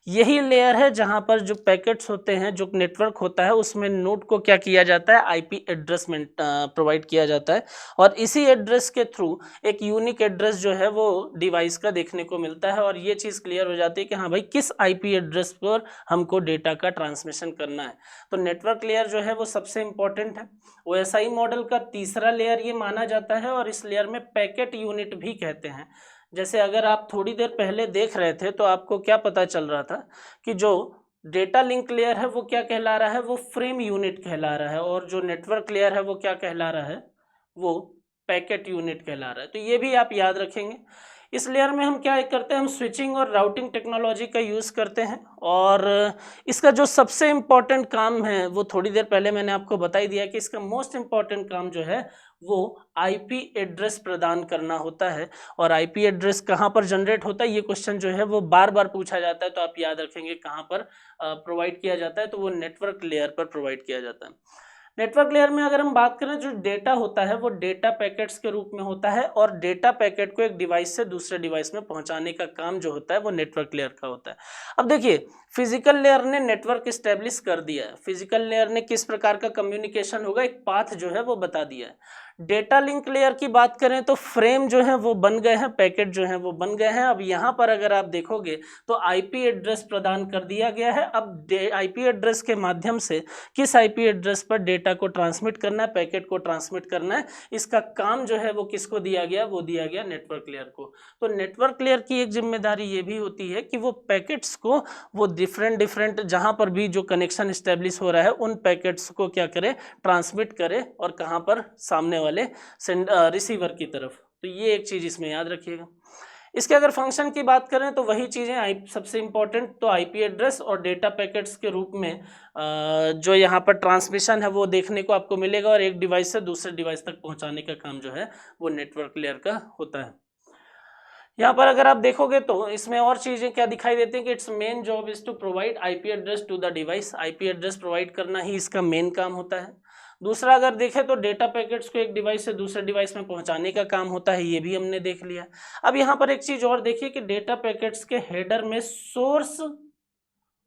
यही लेयर है जहां पर जो पैकेट्स होते हैं, जो नेटवर्क होता है उसमें नोड को क्या किया जाता है, IP एड्रेस में प्रोवाइड किया जाता है, और इसी एड्रेस के थ्रू एक यूनिक एड्रेस जो है वो डिवाइस का देखने को मिलता है, और ये चीज़ क्लियर हो जाती है कि हाँ भाई किस IP एड्रेस पर हमको डेटा का ट्रांसमिशन करना है। तो नेटवर्क लेयर जो है वो सबसे इंपॉर्टेंट है, OSI मॉडल का तीसरा लेयर ये माना जाता है, और इस लेयर में पैकेट यूनिट भी कहते हैं। जैसे अगर आप थोड़ी देर पहले देख रहे थे तो आपको क्या पता चल रहा था कि जो डेटा लिंक लेयर है वो क्या कहला रहा है, वो फ्रेम यूनिट कहला रहा है, और जो नेटवर्क लेयर है वो क्या कहला रहा है, वो पैकेट यूनिट कहला रहा है। तो ये भी आप याद रखेंगे। इस लेयर में हम क्या करते हैं, हम स्विचिंग और राउटिंग टेक्नोलॉजी का यूज़ करते हैं, और इसका जो सबसे इम्पॉर्टेंट काम है वो थोड़ी देर पहले मैंने आपको बता ही दिया कि इसका मोस्ट इम्पॉर्टेंट काम जो है वो IP एड्रेस प्रदान करना होता है। और IP एड्रेस कहाँ पर जनरेट होता है, ये क्वेश्चन जो है वो बार बार पूछा जाता है, तो आप याद रखेंगे कहाँ पर प्रोवाइड किया जाता है, तो वो नेटवर्क लेयर पर प्रोवाइड किया जाता है। नेटवर्क लेयर में अगर हम बात करें, जो डेटा होता है वो डेटा पैकेट्स के रूप में होता है, और डेटा पैकेट को एक डिवाइस से दूसरे डिवाइस में पहुंचाने का काम जो होता है वो नेटवर्क लेयर का होता है। अब देखिए फिजिकल लेयर ने नेटवर्क इस्टेब्लिश कर दिया है, फिजिकल लेयर ने किस प्रकार का कम्युनिकेशन होगा एक पाथ जो है वो बता दिया है। डेटा लिंक लेयर की बात करें तो फ्रेम जो है वो बन गए हैं, पैकेट जो है वो बन गए हैं। अब यहाँ पर अगर आप देखोगे तो IP एड्रेस प्रदान कर दिया गया है। अब IP एड्रेस के माध्यम से किस IP एड्रेस पर डेटा को ट्रांसमिट करना है, पैकेट को ट्रांसमिट करना है, इसका काम जो है वो किसको दिया गया, वो दिया गया नेटवर्क लेयर को। तो नेटवर्क लेयर की एक जिम्मेदारी ये भी होती है कि वो पैकेट्स को, वो डिफरेंट जहाँ पर भी जो कनेक्शन इस्टेब्लिश हो रहा है उन पैकेट्स को क्या करे, ट्रांसमिट करे, और कहाँ पर, सामने वाले रिसीवर की तरफ। तो ये एक चीज़ इसमें याद रखिएगा। इसके अगर फंक्शन की बात करें तो वही चीज़ें सबसे इंपॉर्टेंट, तो IP एड्रेस और डेटा पैकेट्स के रूप में जो यहाँ पर ट्रांसमिशन है वो देखने को आपको मिलेगा, और एक डिवाइस से दूसरे डिवाइस तक पहुँचाने का काम जो है वो नेटवर्क लेयर का होता है। यहाँ पर अगर आप देखोगे तो इसमें और चीजें क्या दिखाई देती हैं कि it's main job is to provide IP address to the device. IP address provide करना ही इसका मेन काम होता है। दूसरा अगर देखें तो डेटा पैकेट्स को एक डिवाइस से दूसरे डिवाइस में पहुंचाने का काम होता है, ये भी हमने देख लिया। अब यहाँ पर एक चीज और देखिए कि डेटा पैकेट्स के हेडर में सोर्स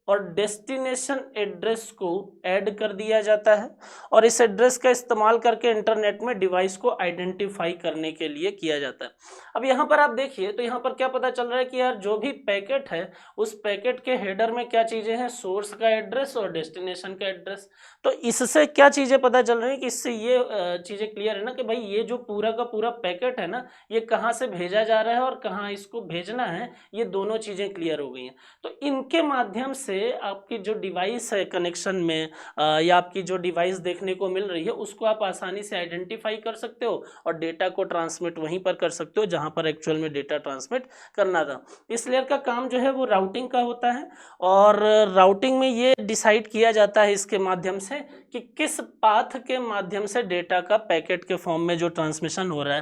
और डेस्टिनेशन एड्रेस को ऐड कर दिया जाता है और इस एड्रेस का इस्तेमाल करके इंटरनेट में डिवाइस को आइडेंटिफाई करने के लिए किया जाता है। अब यहाँ पर आप देखिए तो यहाँ पर क्या पता चल रहा है कि यार जो भी पैकेट है उस पैकेट के हेडर में क्या चीज़ें हैं, सोर्स का एड्रेस और डेस्टिनेशन का एड्रेस। तो इससे क्या चीज़ें पता चल रही है कि इससे ये चीज़ें क्लियर है ना कि भाई ये जो पूरा का पूरा पैकेट है ना, ये कहाँ से भेजा जा रहा है और कहाँ इसको भेजना है, ये दोनों चीज़ें क्लियर हो गई हैं। तो इनके माध्यम से आपकी जो डिवाइस है कनेक्शन में या आपकी जो डिवाइस देखने को मिल रही है उसको आप आसानी से आइडेंटिफाई कर सकते हो और डेटा को ट्रांसमिट वहीं पर कर सकते हो जहां पर एक्चुअल में डेटा ट्रांसमिट करना था। इस लेयर का काम जो है वो राउटिंग का होता है और राउटिंग में ये डिसाइड किया जाता है इसके माध्यम से कि किस पाथ के माध्यम से डेटा का पैकेट के फॉर्म में जो ट्रांसमिशन हो रहा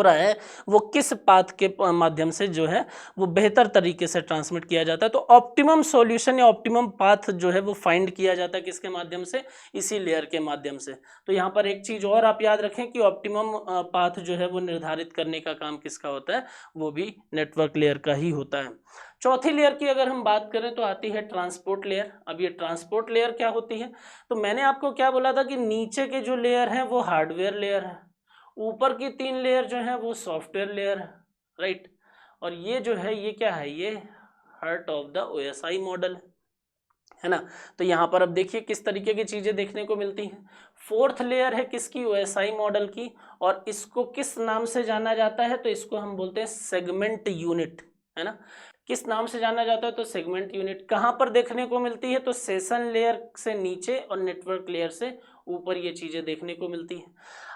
है वो किस पाथ के माध्यम से जो है वो बेहतर तरीके से ट्रांसमिट किया जाता है। तो ऑप्टिमम सॉल्यूशन या ऑप्टिमम पाथ जो है वो फाइंड किया जाता है किसके माध्यम से, इसी लेयर के माध्यम से। तो यहाँ पर एक चीज़ और आप याद रखें कि ऑप्टिमम पाथ जो है वो निर्धारित करने का काम किसका होता है, वो भी नेटवर्क लेयर का ही होता है। चौथी लेयर की अगर हम बात करें तो आती है ट्रांसपोर्ट लेयर। अब ये ट्रांसपोर्ट लेयर क्या होती है, तो मैंने आपको क्या बोला था कि नीचे के जो लेयर है वो हार्डवेयर लेयर है, ऊपर की 3 लेयर जो है वो सॉफ्टवेयर लेयर है, राइट। और ये जो है ये क्या है, ये heart of the OSI model है ना। तो यहाँ पर अब देखिए किस तरीके की चीज़ें देखने को मिलती हैं। फोर्थ लेयर है किसकी, ओएसआई मॉडल की, और इसको किस नाम से जाना जाता है, तो इसको हम बोलते हैं सेगमेंट यूनिट, है ना। किस नाम से जाना जाता है, तो सेगमेंट यूनिट। कहाँ पर देखने को मिलती है, तो सेशन लेयर से नीचे और नेटवर्क लेयर से ऊपर ये चीज़ें देखने को मिलती हैं।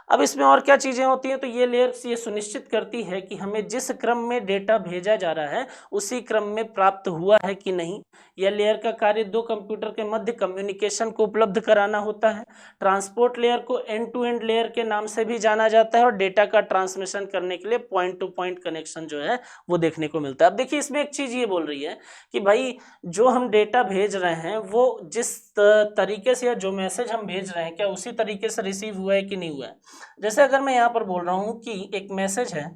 अब इसमें और क्या चीज़ें होती हैं, तो ये लेयर्स ये सुनिश्चित करती है कि हमें जिस क्रम में डेटा भेजा जा रहा है उसी क्रम में प्राप्त हुआ है कि नहीं। यह लेयर का कार्य दो कंप्यूटर के मध्य कम्युनिकेशन को उपलब्ध कराना होता है। ट्रांसपोर्ट लेयर को एंड टू एंड लेयर के नाम से भी जाना जाता है और डेटा का ट्रांसमिशन करने के लिए पॉइंट टू पॉइंट कनेक्शन जो है वो देखने को मिलता है। अब देखिए इसमें एक चीज़ ये बोल रही है कि भाई जो हम डेटा भेज रहे हैं वो जिस तरीके से या जो मैसेज हम भेज रहे हैं क्या उसी तरीके से रिसीव हुआ है कि नहीं हुआ है। जैसे अगर मैं यहाँ पर बोल रहा हूँ कि एक मैसेज है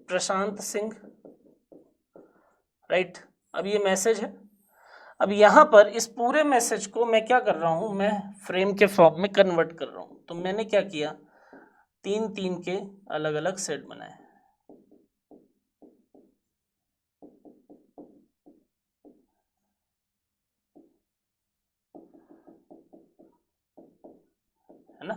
प्रशांत सिंह, राइट। अब ये मैसेज है, अब यहाँ पर इस पूरे मैसेज को मैं क्या कर रहा हूँ, मैं फ्रेम के फॉर्म में कन्वर्ट कर रहा हूँ। तो मैंने क्या किया, 3-3 के अलग अलग सेट बनाए, है ना।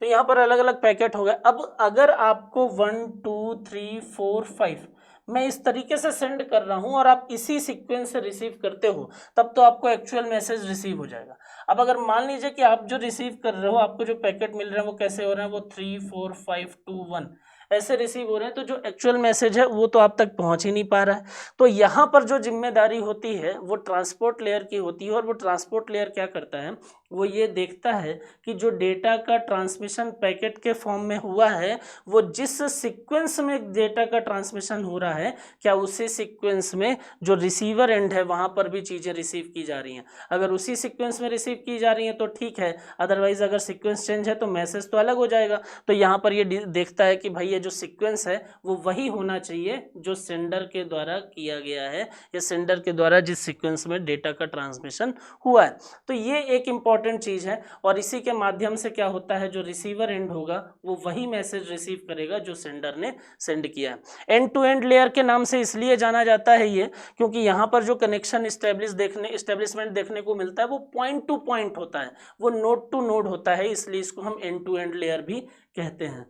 तो यहाँ पर अलग अलग पैकेट हो गए। अब अगर आपको 1 2 3 4 5 मैं इस तरीके से सेंड कर रहा हूँ और आप इसी सीक्वेंस से रिसीव करते हो, तब तो आपको एक्चुअल मैसेज रिसीव हो जाएगा। अब अगर मान लीजिए कि आप जो रिसीव कर रहे हो, आपको जो पैकेट मिल रहे हैं वो कैसे हो रहे हैं, वो 3 4 5 2 1 ऐसे रिसीव हो रहे हैं, तो जो एक्चुअल मैसेज है वो तो आप तक पहुंच ही नहीं पा रहा है। तो यहाँ पर जो जिम्मेदारी होती है वो ट्रांसपोर्ट लेयर की होती है। और वो ट्रांसपोर्ट लेयर क्या करता है, वो ये देखता है कि जो डेटा का ट्रांसमिशन पैकेट के फॉर्म में हुआ है वो जिस सीक्वेंस में डेटा का ट्रांसमिशन हो रहा है क्या उसी सीक्वेंस में जो रिसीवर एंड है वहाँ पर भी चीज़ें रिसीव की जा रही हैं। अगर उसी सीक्वेंस में रिसीव की जा रही हैं तो ठीक है, अदरवाइज अगर सीक्वेंस चेंज है तो मैसेज तो अलग हो जाएगा। तो यहाँ पर ये देखता है कि भाई ये जो सीक्वेंस है वो वही होना चाहिए जो सेंडर के द्वारा किया गया है या सेंडर के द्वारा जिस सीक्वेंस में डेटा का ट्रांसमिशन हुआ है। तो ये एक इंपॉर्टेंट चीज़ है और इसी के माध्यम से क्या होता है, जो रिसीवर एंड होगा वो वही मैसेज रिसीव करेगा जो सेंडर ने सेंड किया है। एंड टू एंड लेयर के नाम से इसलिए जाना जाता है ये क्योंकि यहाँ पर जो कनेक्शन एस्टेब्लिशमेंट देखने को मिलता है वो पॉइंट टू पॉइंट होता है, वो नोड टू नोड होता है, इसलिए इसको हम एंड टू एंड लेयर भी कहते हैं।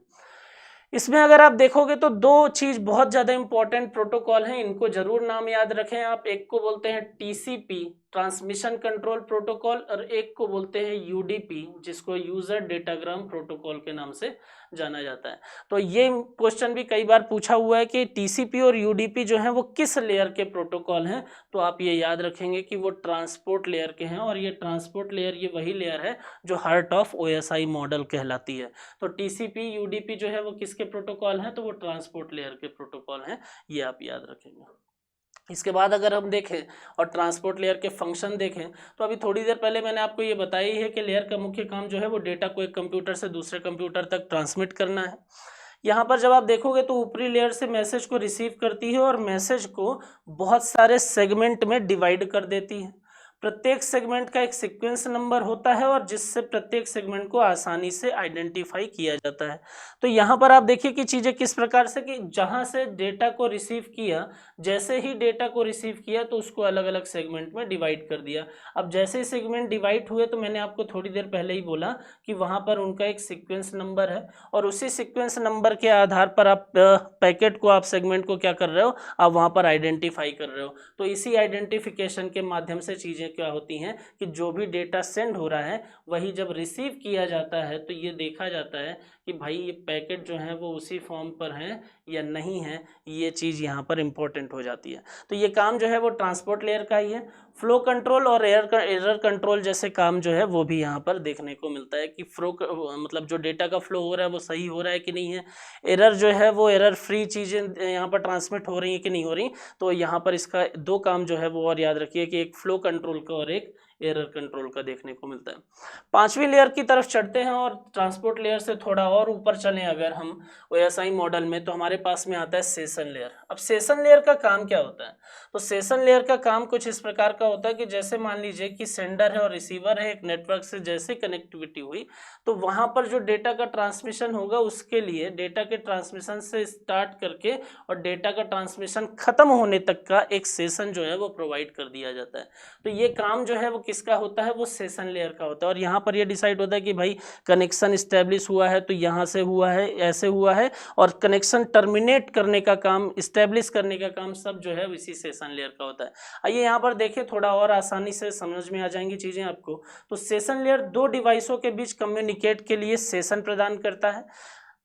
इसमें अगर आप देखोगे तो दो चीज़ बहुत ज़्यादा इंपॉर्टेंट प्रोटोकॉल हैं, इनको जरूर नाम याद रखें आप। एक को बोलते हैं टीसीपी ट्रांसमिशन कंट्रोल प्रोटोकॉल, और एक को बोलते हैं यूडीपी, जिसको यूजर डेटाग्राम प्रोटोकॉल के नाम से जाना जाता है। तो ये क्वेश्चन भी कई बार पूछा हुआ है कि टीसीपी और यूडीपी जो है वो किस लेयर के प्रोटोकॉल हैं। तो आप ये याद रखेंगे कि वो ट्रांसपोर्ट लेयर के हैं, और ये ट्रांसपोर्ट लेयर ये वही लेयर है जो हार्ट ऑफ ओएसआई मॉडल कहलाती है। तो टीसीपी यूडीपी जो है वो किसके प्रोटोकॉल हैं, तो वो ट्रांसपोर्ट लेयर के प्रोटोकॉल हैं, ये आप याद रखेंगे। इसके बाद अगर हम देखें और ट्रांसपोर्ट लेयर के फंक्शन देखें, तो अभी थोड़ी देर पहले मैंने आपको ये बताई है कि लेयर का मुख्य काम जो है वो डेटा को एक कंप्यूटर से दूसरे कंप्यूटर तक ट्रांसमिट करना है। यहाँ पर जब आप देखोगे तो ऊपरी लेयर से मैसेज को रिसीव करती है और मैसेज को बहुत सारे सेगमेंट में डिवाइड कर देती है। प्रत्येक सेगमेंट का एक सीक्वेंस नंबर होता है और जिससे प्रत्येक सेगमेंट को आसानी से आइडेंटिफाई किया जाता है। तो यहाँ पर आप देखिए कि चीज़ें किस प्रकार से, कि जहाँ से डेटा को रिसीव किया, जैसे ही डेटा को रिसीव किया तो उसको अलग अलग सेगमेंट में डिवाइड कर दिया। अब जैसे ही सेगमेंट डिवाइड हुए तो मैंने आपको थोड़ी देर पहले ही बोला कि वहाँ पर उनका एक सीक्वेंस नंबर है, और उसी सीक्वेंस नंबर के आधार पर आप पैकेट को, आप सेगमेंट को क्या कर रहे हो, आप वहाँ पर आइडेंटिफाई कर रहे हो। तो इसी आइडेंटिफिकेशन के माध्यम से चीज़ें क्या होती हैं कि जो भी डेटा सेंड हो रहा है वही जब रिसीव किया जाता है तो ये देखा जाता है कि भाई ये पैकेट जो है वो उसी फॉर्म पर है या नहीं है। ये चीज़ यहाँ पर इंपॉर्टेंट हो जाती है। तो ये काम जो है वो ट्रांसपोर्ट लेयर का ही है। फ्लो कंट्रोल और एरर कंट्रोल जैसे काम जो है वो भी यहाँ पर देखने को मिलता है कि मतलब जो डेटा का फ्लो हो रहा है वो सही हो रहा है कि नहीं है, एरर जो है वो एरर फ्री चीज़ें यहाँ पर ट्रांसमिट हो रही है कि नहीं हो रही। तो यहाँ पर इसका दो काम जो है वो और याद रखिए कि एक फ्लो कंट्रोल का और एक एरर कंट्रोल का देखने को मिलता है। पांचवी लेयर की तरफ चढ़ते हैं और ट्रांसपोर्ट लेयर से थोड़ा और ऊपर चलें अगर हम ओएसआई मॉडल में, तो हमारे पास में आता है सेशन लेयर। अब सेशन लेयर का काम क्या होता है, तो सेशन लेयर का काम कुछ इस प्रकार का होता है कि जैसे मान लीजिए कि सेंडर है और रिसीवर है, एक नेटवर्क से जैसे कनेक्टिविटी हुई तो वहां पर जो डेटा का ट्रांसमिशन होगा उसके लिए डेटा के ट्रांसमिशन से स्टार्ट करके और डेटा का ट्रांसमिशन खत्म होने तक का एक सेशन जो है वो प्रोवाइड कर दिया जाता है। तो ये काम जो है वो किसका होता है, वो सेशन लेयर का होता है। और यहाँ पर ये डिसाइड होता है कि भाई कनेक्शन इस्टेब्लिश हुआ है तो यहाँ से हुआ है, ऐसे हुआ है, और कनेक्शन टर्मिनेट करने का काम, इस्टेब्लिश करने का काम सब जो है इसी सेशन लेयर का होता है। आइए यहाँ पर देखिए, थोड़ा और आसानी से समझ में आ जाएंगी चीज़ें आपको। तो सेशन लेयर दो डिवाइसों के बीच कम्युनिकेट के लिए सेशन प्रदान करता है।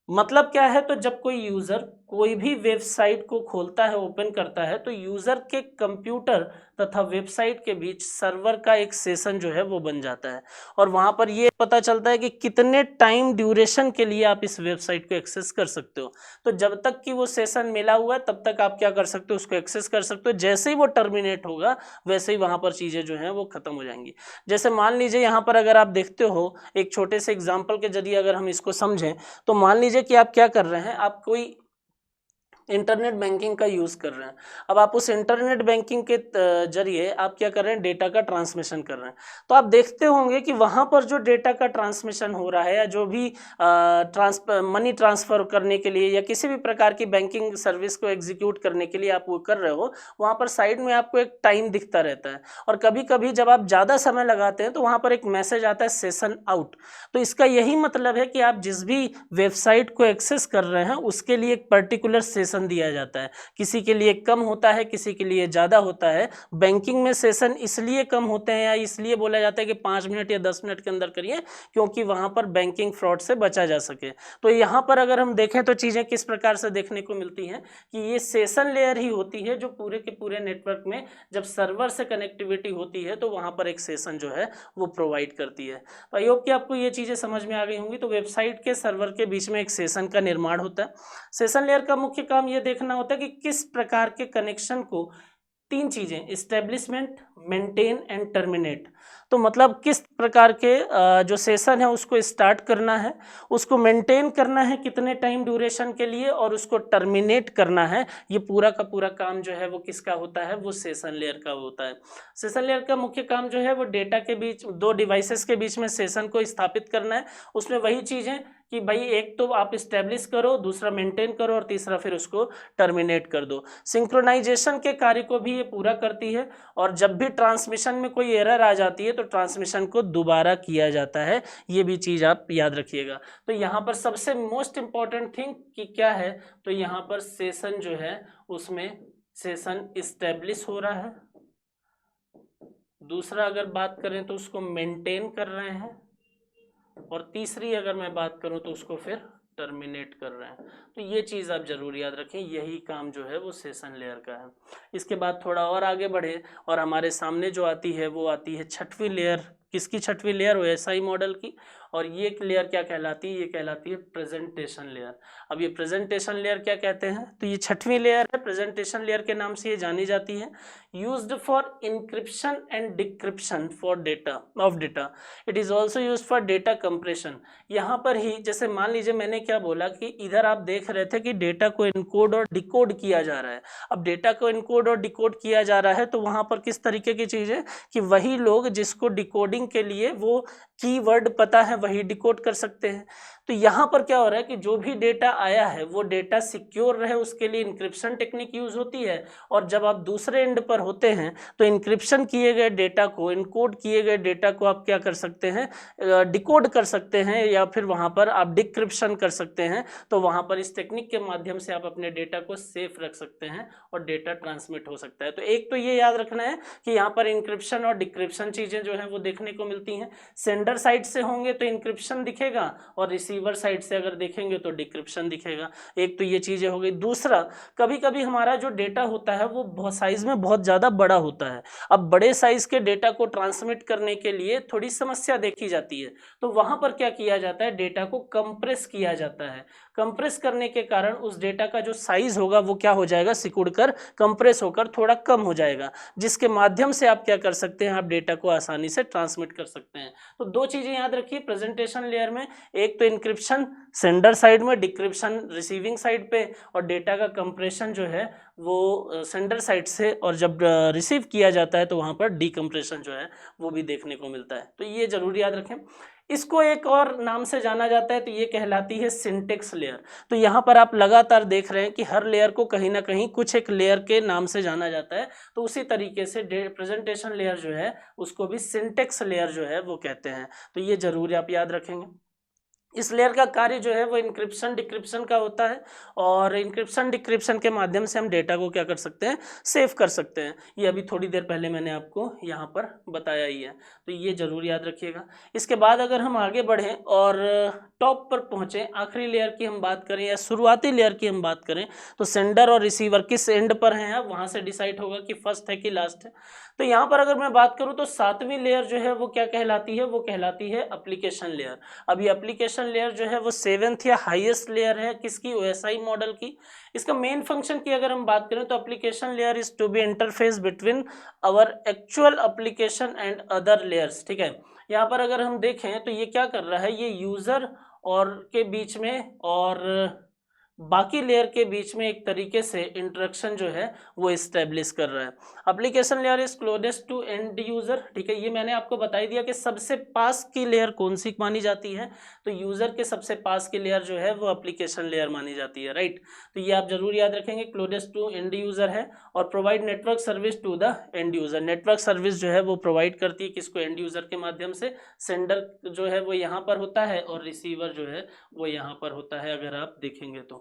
मतलब क्या है, तो जब कोई यूजर कोई भी वेबसाइट को खोलता है, ओपन करता है, तो यूजर के कंप्यूटर तथा वेबसाइट के बीच सर्वर का एक सेशन जो है वो बन जाता है, और वहां पर ये पता चलता है कि कितने टाइम ड्यूरेशन के लिए आप इस वेबसाइट को एक्सेस कर सकते हो। तो जब तक कि वो सेशन मिला हुआ है तब तक आप क्या कर सकते हो, उसको एक्सेस कर सकते हो। जैसे ही वो टर्मिनेट होगा वैसे ही वहां पर चीजें जो है वो खत्म हो जाएंगी। जैसे मान लीजिए यहाँ पर अगर आप देखते हो, एक छोटे से एग्जाम्पल के जरिए अगर हम इसको समझें, तो मान लीजिए कि आप क्या कर रहे हैं, आप कोई इंटरनेट बैंकिंग का यूज़ कर रहे हैं। अब आप उस इंटरनेट बैंकिंग के जरिए आप क्या कर रहे हैं, डेटा का ट्रांसमिशन कर रहे हैं। तो आप देखते होंगे कि वहाँ पर जो डेटा का ट्रांसमिशन हो रहा है या जो भी मनी ट्रांसफ़र करने के लिए या किसी भी प्रकार की बैंकिंग सर्विस को एग्जीक्यूट करने के लिए आप वो कर रहे हो, वहाँ पर साइड में आपको एक टाइम दिखता रहता है। और कभी कभी जब आप ज़्यादा समय लगाते हैं तो वहाँ पर एक मैसेज आता है सेशन आउट। तो इसका यही मतलब है कि आप जिस भी वेबसाइट को एक्सेस कर रहे हैं उसके लिए एक पर्टिकुलर सेशन दिया जाता है। किसी के लिए कम होता है, किसी के लिए ज़्यादा होता है। बैंकिंग में सेशन इसलिए कम होते हैं या इसलिए बोला जाता है कि 5 मिनट या 10 मिनट के अंदर करिए, क्योंकि वहाँ पर बैंकिंग फ्रॉड से बचा जा सके। तो यहाँ पर अगर हम देखें तो चीज़ें किस प्रकार से देखने को मिलती हैं कि ये सेशन लेयर ही होती है जो पूरे के पूरे नेटवर्क में जब सर्वर से कनेक्टिविटी होती है तो वहाँ पर एक सेशन जो है वो प्रोवाइड करती है। तो आई होप कि आपको ये चीज़ें समझ में आ गई होंगी। तो वेबसाइट के सर्वर के बीच में एक सेशन का निर्माण होता है। सेशन लेयर का मुख्य काम ये देखना होता है कि किस प्रकार के कनेक्शन को, तीन चीजें, इस्टेब्लिशमेंट, मेंटेन एंड टर्मिनेट। तो मतलब किस प्रकार के जो सेशन है उसको स्टार्ट करना है, उसको मेंटेन करना है कितने टाइम ड्यूरेशन के लिए, और उसको टर्मिनेट करना है। ये पूरा का पूरा काम जो है वो किसका होता है, वो सेशन लेयर का होता है। सेशन लेयर का मुख्य काम जो है वो डेटा के बीच, दो डिवाइसेस के बीच में सेशन को स्थापित करना है। उसमें वही चीज़ें कि भाई एक तो आप इस्टेब्लिश करो, दूसरा मेंटेन करो, और तीसरा फिर उसको टर्मिनेट कर दो। सिंक्रोनाइजेशन के कार्य को भी ये पूरा करती है। और जब भी ट्रांसमिशन में कोई एरर आ जाती है तो ट्रांसमिशन को दोबारा किया जाता है। ये भी चीज़ आप याद रखिएगा। तो यहाँ पर सबसे मोस्ट इम्पॉर्टेंट थिंग कि क्या है, तो यहाँ पर सेशन जो है उसमें सेशन इस्टेब्लिश हो रहा है, दूसरा अगर बात करें तो उसको मेंटेन कर रहे हैं, और तीसरी अगर मैं बात करूं तो उसको फिर टर्मिनेट कर रहे हैं। तो ये चीज़ आप जरूर याद रखें, यही काम जो है वो सेशन लेयर का है। इसके बाद थोड़ा और आगे बढ़े और हमारे सामने जो आती है वो आती है छठवीं लेयर। किसकी छठवीं लेयर? OSI मॉडल की। और ये लेयर क्या कहलाती है? ये कहलाती है प्रेजेंटेशन लेयर। अब ये प्रेजेंटेशन लेयर क्या कहते हैं? तो ये छठवीं लेयर है, प्रेजेंटेशन लेयर के नाम से ये जानी जाती है। Used for encryption and decryption for data of data. It is also use for data compression. यहाँ पर ही जैसे मान लीजिए मैंने क्या बोला कि इधर आप देख रहे थे कि डेटा को इनकोड और डिकोड किया जा रहा है। अब डेटा को इनकोड और डिकोड किया जा रहा है तो वहाँ पर किस तरीके की चीज़ है कि वही लोग जिसको डिकोडिंग के लिए वो कीवर्ड पता है वही डिकोड कर सकते हैं। तो यहाँ पर क्या हो रहा है कि जो भी डेटा आया है वो डेटा सिक्योर रहे, उसके लिए इंक्रिप्शन टेक्निक यूज होती है। और जब आप दूसरे एंड पर होते हैं तो इंक्रिप्शन किए गए डेटा को, इनकोड किए गए डेटा को आप क्या कर सकते हैं? डिकोड कर सकते हैं, या फिर वहाँ पर आप डिक्रिप्शन कर सकते हैं। तो वहाँ पर इस टेक्निक के माध्यम से आप अपने डेटा को सेफ रख सकते हैं और डेटा ट्रांसमिट हो सकता है। तो एक तो ये याद रखना है कि यहाँ पर इंक्रिप्शन और डिक्रिप्शन चीज़ें जो हैं वो देखने को मिलती हैं। सेंडर साइड से होंगे तो इंक्रिप्शन दिखेगा, और रिसीवर साइड से अगर देखेंगे तो डिक्रिप्शन दिखेगा। एक तो ये चीज़ें हो गई। दूसरा, कभी कभी हमारा जो डेटा होता है वो बहुत साइज में बहुत ज़्यादा बड़ा होता है। अब बड़े साइज के डेटा को ट्रांसमिट करने के लिए थोड़ी समस्या देखी जाती है। तो वहाँ पर क्या किया जाता है? डेटा को कंप्रेस किया जाता है। कंप्रेस करने के कारण उस डेटा का जो साइज होगा वो क्या हो जाएगा? सिकुड़कर कंप्रेस होकर थोड़ा कम हो जाएगा, जिसके माध्यम से आप क्या कर सकते हैं? आप डेटा को आसानी से ट्रांसमिट कर सकते हैं। तो दो चीज़ें याद रखिए प्रेजेंटेशन लेयर में, एक तो इंक्रिप्शन सेंडर साइड में, डिक्रिप्शन रिसीविंग साइड पे, और डेटा का कंप्रेशन जो है वो सेंडर साइड से, और जब रिसीव किया जाता है तो वहाँ पर डीकम्प्रेशन जो है वो भी देखने को मिलता है। तो ये जरूर याद रखें। इसको एक और नाम से जाना जाता है, तो ये कहलाती है सिंटेक्स लेयर। तो यहाँ पर आप लगातार देख रहे हैं कि हर लेयर को कहीं ना कहीं कुछ एक लेयर के नाम से जाना जाता है। तो उसी तरीके से प्रेजेंटेशन लेयर जो है उसको भी सिंटेक्स लेयर जो है वो कहते हैं। तो ये जरूर आप याद रखेंगे। इस लेयर का कार्य जो है वो इंक्रिप्शन डिक्रिप्शन का होता है, और इंक्रिप्शन डिक्रिप्शन के माध्यम से हम डेटा को क्या कर सकते हैं? सेव कर सकते हैं। ये अभी थोड़ी देर पहले मैंने आपको यहाँ पर बताया ही है। तो ये जरूर याद रखिएगा। इसके बाद अगर हम आगे बढ़ें और टॉप पर पहुँचें, आखिरी लेयर की हम बात करें या शुरुआती लेयर की हम बात करें, तो सेंडर और रिसीवर किस एंड पर हैं आप, वहाँ से डिसाइड होगा कि फर्स्ट है कि लास्ट है। तो यहाँ पर अगर मैं बात करूँ तो सातवीं लेयर जो है वो क्या कहलाती है? वो कहलाती है एप्लीकेशन लेयर। अब ये एप्लीकेशन लेयर जो है वो सेवेंथ या हाईएस्ट लेयर है किसकी? OSI मॉडल की। इसका मेन फंक्शन की अगर हम बात करें तो application layer is to be interface between our actual application and other layers. ठीक है, यहाँ पर अगर हम देखें तो ये क्या कर रहा है? ये यूजर और के बीच में और बाकी लेयर के बीच में एक तरीके से इंटरेक्शन जो है वो इस्टेब्लिश कर रहा है। Application layer is closest to end user. ठीक है, ये मैंने आपको बता ही दिया कि सबसे पास की लेयर कौन सी मानी जाती है? तो यूजर के सबसे पास की लेयर जो है वो एप्लीकेशन लेयर मानी जाती है, राइट। तो ये आप जरूर याद रखेंगे, क्लोजेस्ट टू एंड यूजर है, और provide network service to the end user. Network service जो है वो प्रोवाइड करती है किसको? एंड यूजर के माध्यम से। सेंडर जो है वो यहाँ पर होता है और रिसीवर जो है वो यहाँ पर होता है, अगर आप देखेंगे तो।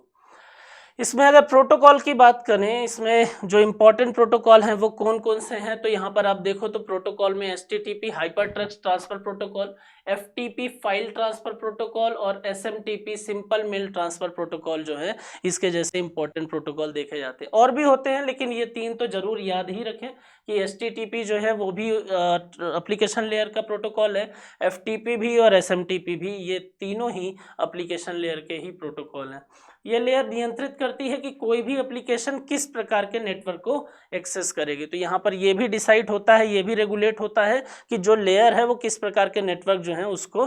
इसमें अगर प्रोटोकॉल की बात करें, इसमें जो इम्पोर्टेंट प्रोटोकॉल हैं वो कौन कौन से हैं, तो यहाँ पर आप देखो तो प्रोटोकॉल में HTTP hyper text transfer protocol, FTP file transfer protocol, और SMTP simple mail transfer protocol जो है इसके जैसे इंपॉर्टेंट प्रोटोकॉल देखे जाते हैं। और भी होते हैं लेकिन ये तीन तो जरूर याद ही रखें कि HTTP जो है वो भी एप्लीकेशन लेयर का प्रोटोकॉल है, FTP भी और SMTP भी, ये तीनों ही एप्लीकेशन लेयर के ही प्रोटोकॉल हैं। ये लेयर नियंत्रित करती है कि कोई भी एप्लीकेशन किस प्रकार के नेटवर्क को एक्सेस करेगी। तो यहाँ पर ये भी डिसाइड होता है, ये भी रेगुलेट होता है कि जो लेयर है वो किस प्रकार के नेटवर्क जो है उसको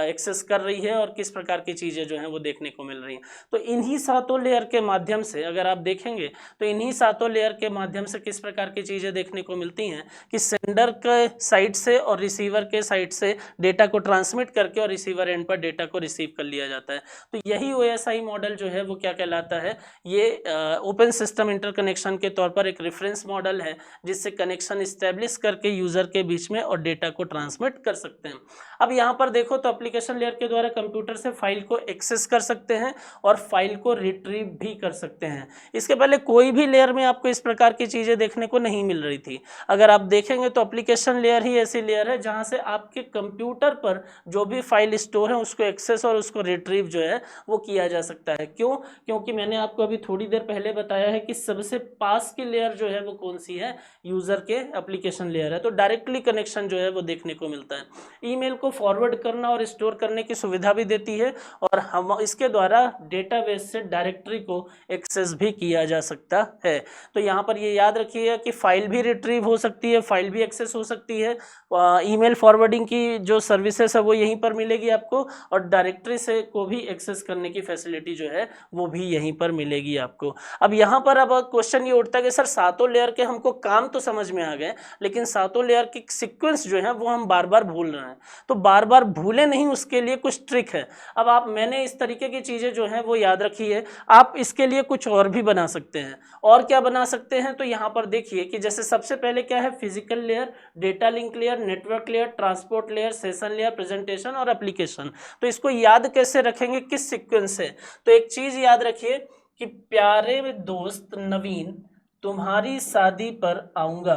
एक्सेस कर रही है और किस प्रकार की चीज़ें जो हैं वो देखने को मिल रही हैं। तो इन्हीं सातों लेयर के माध्यम से अगर आप देखेंगे तो इन्हीं सातों लेयर के माध्यम से किस प्रकार की चीज़ें देखने को मिलती हैं कि सेंडर के साइड से और रिसीवर के साइड से डेटा को ट्रांसमिट करके और रिसीवर एंड पर डेटा को रिसीव कर लिया जाता है। तो यही OSI मॉडल जो है वो क्या कहलाता है, ये ओपन सिस्टम इंटरकनेक्शन के तौर पर एक रेफरेंस मॉडल है जिससे कनेक्शन इस्टेब्लिश करके यूजर के बीच में और डेटा को ट्रांसमिट कर सकते हैं। अब यहाँ पर देखो तो एप्लीकेशन लेयर के द्वारा कंप्यूटर से फाइल को एक्सेस कर सकते हैं और फाइल को रिट्रीव भी कर सकते हैं। इसके पहले कोई भी लेयर में आपको इस प्रकार की चीज़ें देखने को नहीं मिल रही थी। अगर आप देखेंगे तो एप्लीकेशन लेयर ही ऐसी लेयर है जहाँ से आपके कंप्यूटर पर जो भी फाइल स्टोर है उसको एक्सेस और उसको रिट्रीव जो है वो किया जा सकता है। क्यों? क्योंकि मैंने आपको अभी थोड़ी देर पहले बताया है कि सबसे पास की लेयर जो है वो कौन सी है, यूजर के एप्लीकेशन लेयर है। तो डायरेक्टली कनेक्शन जो है वो देखने को मिलता है। ईमेल को फॉरवर्ड करना और स्टोर करने की सुविधा भी देती है और हम इसके द्वारा डेटाबेस से डायरेक्टरी को एक्सेस भी किया जा सकता है। तो यहाँ पर ये याद रखिएगा कि फाइल भी रिट्रीव हो सकती है, फाइल भी एक्सेस हो सकती है। ईमेल फॉरवर्डिंग की जो सर्विसेज है वो यहीं पर मिलेगी आपको और डायरेक्टरी से को भी एक्सेस करने की फैसिलिटी जो है वो भी यहीं पर मिलेगी आपको। अब यहाँ पर अब क्वेश्चन ये उठता है कि सर सातों लेयर के हमको काम तो समझ में आ गए, लेकिन सातों लेयर की सीक्वेंस जो है वो हम बार बार भूल रहे हैं। तो बार बार भूले नहीं, उसके लिए कुछ ट्रिक है। अब मैंने इस तरीके की चीज़ें जो हैं वो याद रखी है, आप इसके लिए कुछ और भी बना सकते हैं। और क्या बना सकते हैं, तो यहाँ पर देखिए कि जैसे सबसे पहले क्या है, physical layer, data link layer, network layer, transport layer, session layer, presentation और एप्लीकेशन। तो इसको याद कैसे रखेंगे, किस सीक्वेंस से? तो एक चीज़ याद रखिए कि प्यारे दोस्त नवीन तुम्हारी शादी पर आऊँगा।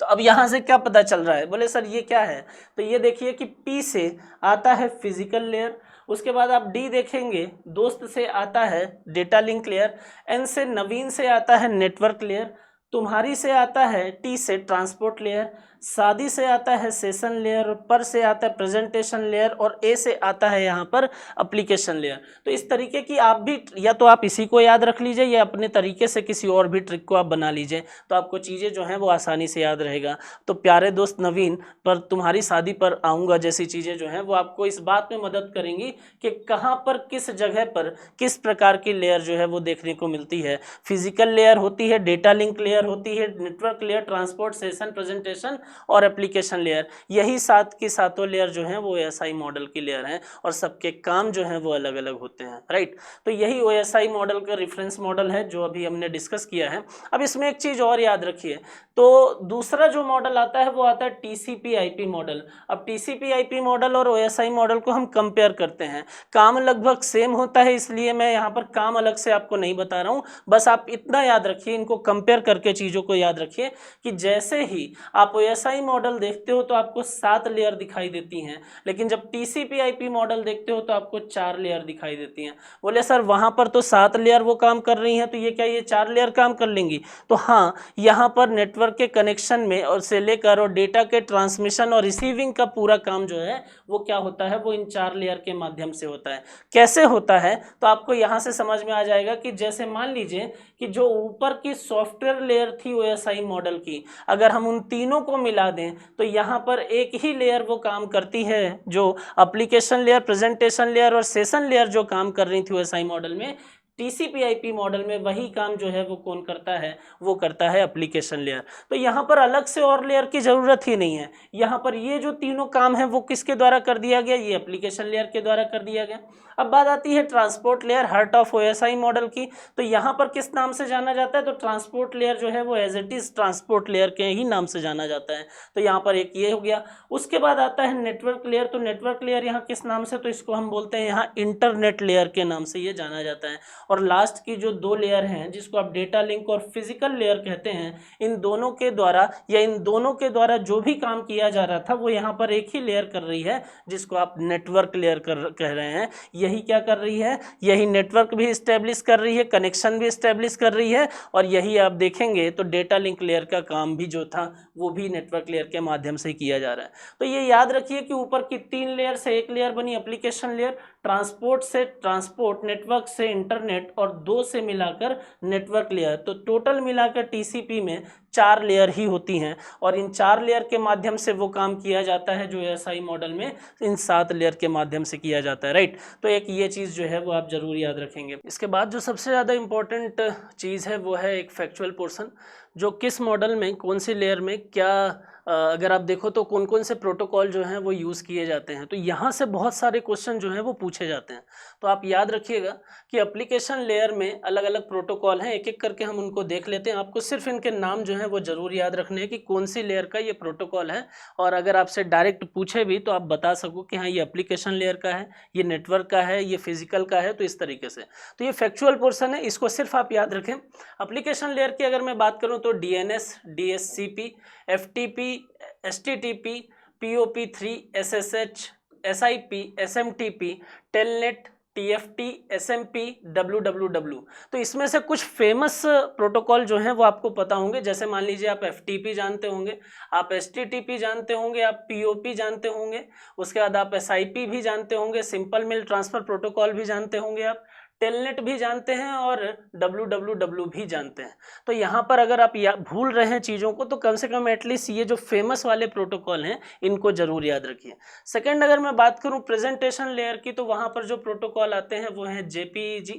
तो अब यहाँ से क्या पता चल रहा है, बोले सर ये क्या है? तो ये देखिए कि पी से आता है फिजिकल लेयर, उसके बाद आप डी देखेंगे, दोस्त से आता है डेटा लिंक लेयर, एन से नवीन से आता है नेटवर्क लेयर, तुम्हारी से आता है टी से ट्रांसपोर्ट लेयर, शादी से आता है सेशन लेयर, पर से आता है प्रेजेंटेशन लेयर और ए से आता है यहाँ पर एप्लीकेशन लेयर। तो इस तरीके की आप भी या तो आप इसी को याद रख लीजिए या अपने तरीके से किसी और भी ट्रिक को आप बना लीजिए, तो आपको चीज़ें जो हैं वो आसानी से याद रहेगा। तो प्यारे दोस्त नवीन पर तुम्हारी शादी पर आऊँगा जैसी चीज़ें जो हैं वो आपको इस बात में मदद करेंगी कि कहाँ पर किस जगह पर किस प्रकार की लेयर जो है वो देखने को मिलती है। फिजिकल लेयर होती है, डेटा लिंक लेयर होती है, network layer, transport, session, presentation और एप्लीकेशन लेयर। यही सात की सातों लेयर जो हैं वो OSI मॉडल की लेयर हैं और सबके काम जो हैं वो अलग अलग होते हैं, राइट। तो यही OSI मॉडल का रेफरेंस मॉडल है जो अभी हमने डिस्कस किया है। अब इसमें एक चीज़ और याद रखिए, तो दूसरा जो मॉडल आता है वो आता है TCP/IP मॉडल। अब TCP/IP मॉडल और OSI मॉडल को हम कंपेयर करते हैं, काम लगभग सेम होता है, इसलिए मैं यहाँ पर काम अलग से आपको नहीं बता रहा हूँ। बस आप इतना याद रखिए, इनको कंपेयर करके चीज़ों को याद रखिए कि जैसे ही आप OSI मॉडल देखते हो तो आपको 7 लेयर दिखाई देती हैं, लेकिन जब TCP/IP मॉडल देखते हो तो आपको 4 लेयर दिखाई देती हैं। बोले सर वहाँ पर तो 7 लेयर वो काम कर रही हैं, तो ये क्या ये 4 लेयर काम कर लेंगी? तो हाँ, यहाँ पर नेटवर्क के कनेक्शन में और से लेकर और डेटा के ट्रांसमिशन और रिसीविंग का पूरा काम जो है वो क्या होता है, वो इन 4 लेयर के माध्यम से होता है। कैसे होता है, तो आपको यहाँ से समझ में आ जाएगा कि जैसे मान लीजिए कि जो ऊपर की सॉफ्टवेयर लेयर थी OSI मॉडल की, अगर हम उन तीनों को मिला दें तो यहाँ पर एक ही लेयर वो काम करती है, जो एप्लीकेशन लेयर, प्रेजेंटेशन लेयर और सेशन लेयर जो काम कर रही थी OSI मॉडल में, TCP/IP मॉडल में वही काम जो है वो कौन करता है, वो करता है एप्लीकेशन लेयर। तो यहाँ पर अलग से और लेयर की ज़रूरत ही नहीं है, यहाँ पर ये जो तीनों काम है वो किसके द्वारा कर दिया गया, ये एप्लीकेशन लेयर के द्वारा कर दिया गया। अब बात आती है transport layer, heart of OSI model की। तो यहाँ पर किस नाम से जाना जाता है, तो ट्रांसपोर्ट लेयर जो है वो as it is transport layer के ही नाम से जाना जाता है। तो यहाँ पर एक ये हो गया। उसके बाद आता है नेटवर्क लेयर। तो नेटवर्क लेयर यहाँ किस नाम से, तो इसको हम बोलते हैं यहाँ इंटरनेट लेयर के नाम से ये जाना जाता है। और लास्ट की जो 2 लेयर हैं जिसको आप डेटा लिंक और फिजिकल लेयर कहते हैं, इन दोनों के द्वारा या इन दोनों के द्वारा जो भी काम किया जा रहा था वो यहाँ पर एक ही लेयर कर रही है जिसको आप नेटवर्क लेयर कह रहे हैं। यही क्या कर रही है, यही नेटवर्क भी इस्टेब्लिश कर रही है, कनेक्शन भी इस्टेब्लिश कर रही है, और यही आप देखेंगे तो डेटा लिंक लेयर का काम भी जो था वो भी नेटवर्क लेयर के माध्यम से किया जा रहा है। तो ये याद रखिए कि ऊपर की 3 लेयर से एक लेयर बनी एप्लीकेशन लेयर, ट्रांसपोर्ट से ट्रांसपोर्ट, नेटवर्क से इंटरनेट और 2 से मिलाकर नेटवर्क लेयर। तो टोटल मिलाकर TCP में 4 लेयर ही होती हैं और इन 4 लेयर के माध्यम से वो काम किया जाता है जो OSI मॉडल में इन 7 लेयर के माध्यम से किया जाता है, राइट। तो एक ये चीज़ जो है वो आप ज़रूर याद रखेंगे। इसके बाद जो सबसे ज़्यादा इम्पोर्टेंट चीज़ है वो है एक फैक्चुअल पोर्शन, जो किस मॉडल में कौन सी लेयर में क्या अगर आप देखो तो कौन कौन से प्रोटोकॉल जो हैं वो यूज़ किए जाते हैं, तो यहाँ से बहुत सारे क्वेश्चन जो हैं वो पूछे जाते हैं। तो आप याद रखिएगा कि एप्लीकेशन लेयर में अलग अलग प्रोटोकॉल हैं, एक एक करके हम उनको देख लेते हैं। आपको सिर्फ इनके नाम जो हैं वो ज़रूर याद रखने हैं कि कौन सी लेयर का ये प्रोटोकॉल है, और अगर आपसे डायरेक्ट पूछे भी तो आप बता सको कि हाँ ये एप्लीकेशन लेयर का है, ये नेटवर्क का है, ये फिजिकल का है, तो इस तरीके से। तो ये फैक्चुअल पोर्शन है, इसको सिर्फ आप याद रखें। एप्लीकेशन लेयर की अगर मैं बात करूँ तो DNS, DHCP, FTP, STTP, POP3, SSH, SIP, SMTP, telnet, TFT, SMP, WWW। तो इसमें से कुछ फेमस प्रोटोकॉल जो हैं वो आपको पता होंगे। जैसे मान लीजिए आप FTP जानते होंगे, आप STTP जानते होंगे, आप POP जानते होंगे, उसके बाद आप SIP भी जानते होंगे, सिंपल मेल ट्रांसफ़र प्रोटोकॉल भी जानते होंगे, आप टेलनेट भी जानते हैं और WWW भी जानते हैं। तो यहाँ पर अगर आप भूल रहे हैं चीज़ों को तो कम से कम एटलीस्ट ये जो फेमस वाले प्रोटोकॉल हैं इनको ज़रूर याद रखिए। सेकंड अगर मैं बात करूँ प्रेजेंटेशन लेयर की, तो वहाँ पर जो प्रोटोकॉल आते हैं वो हैं JPEG,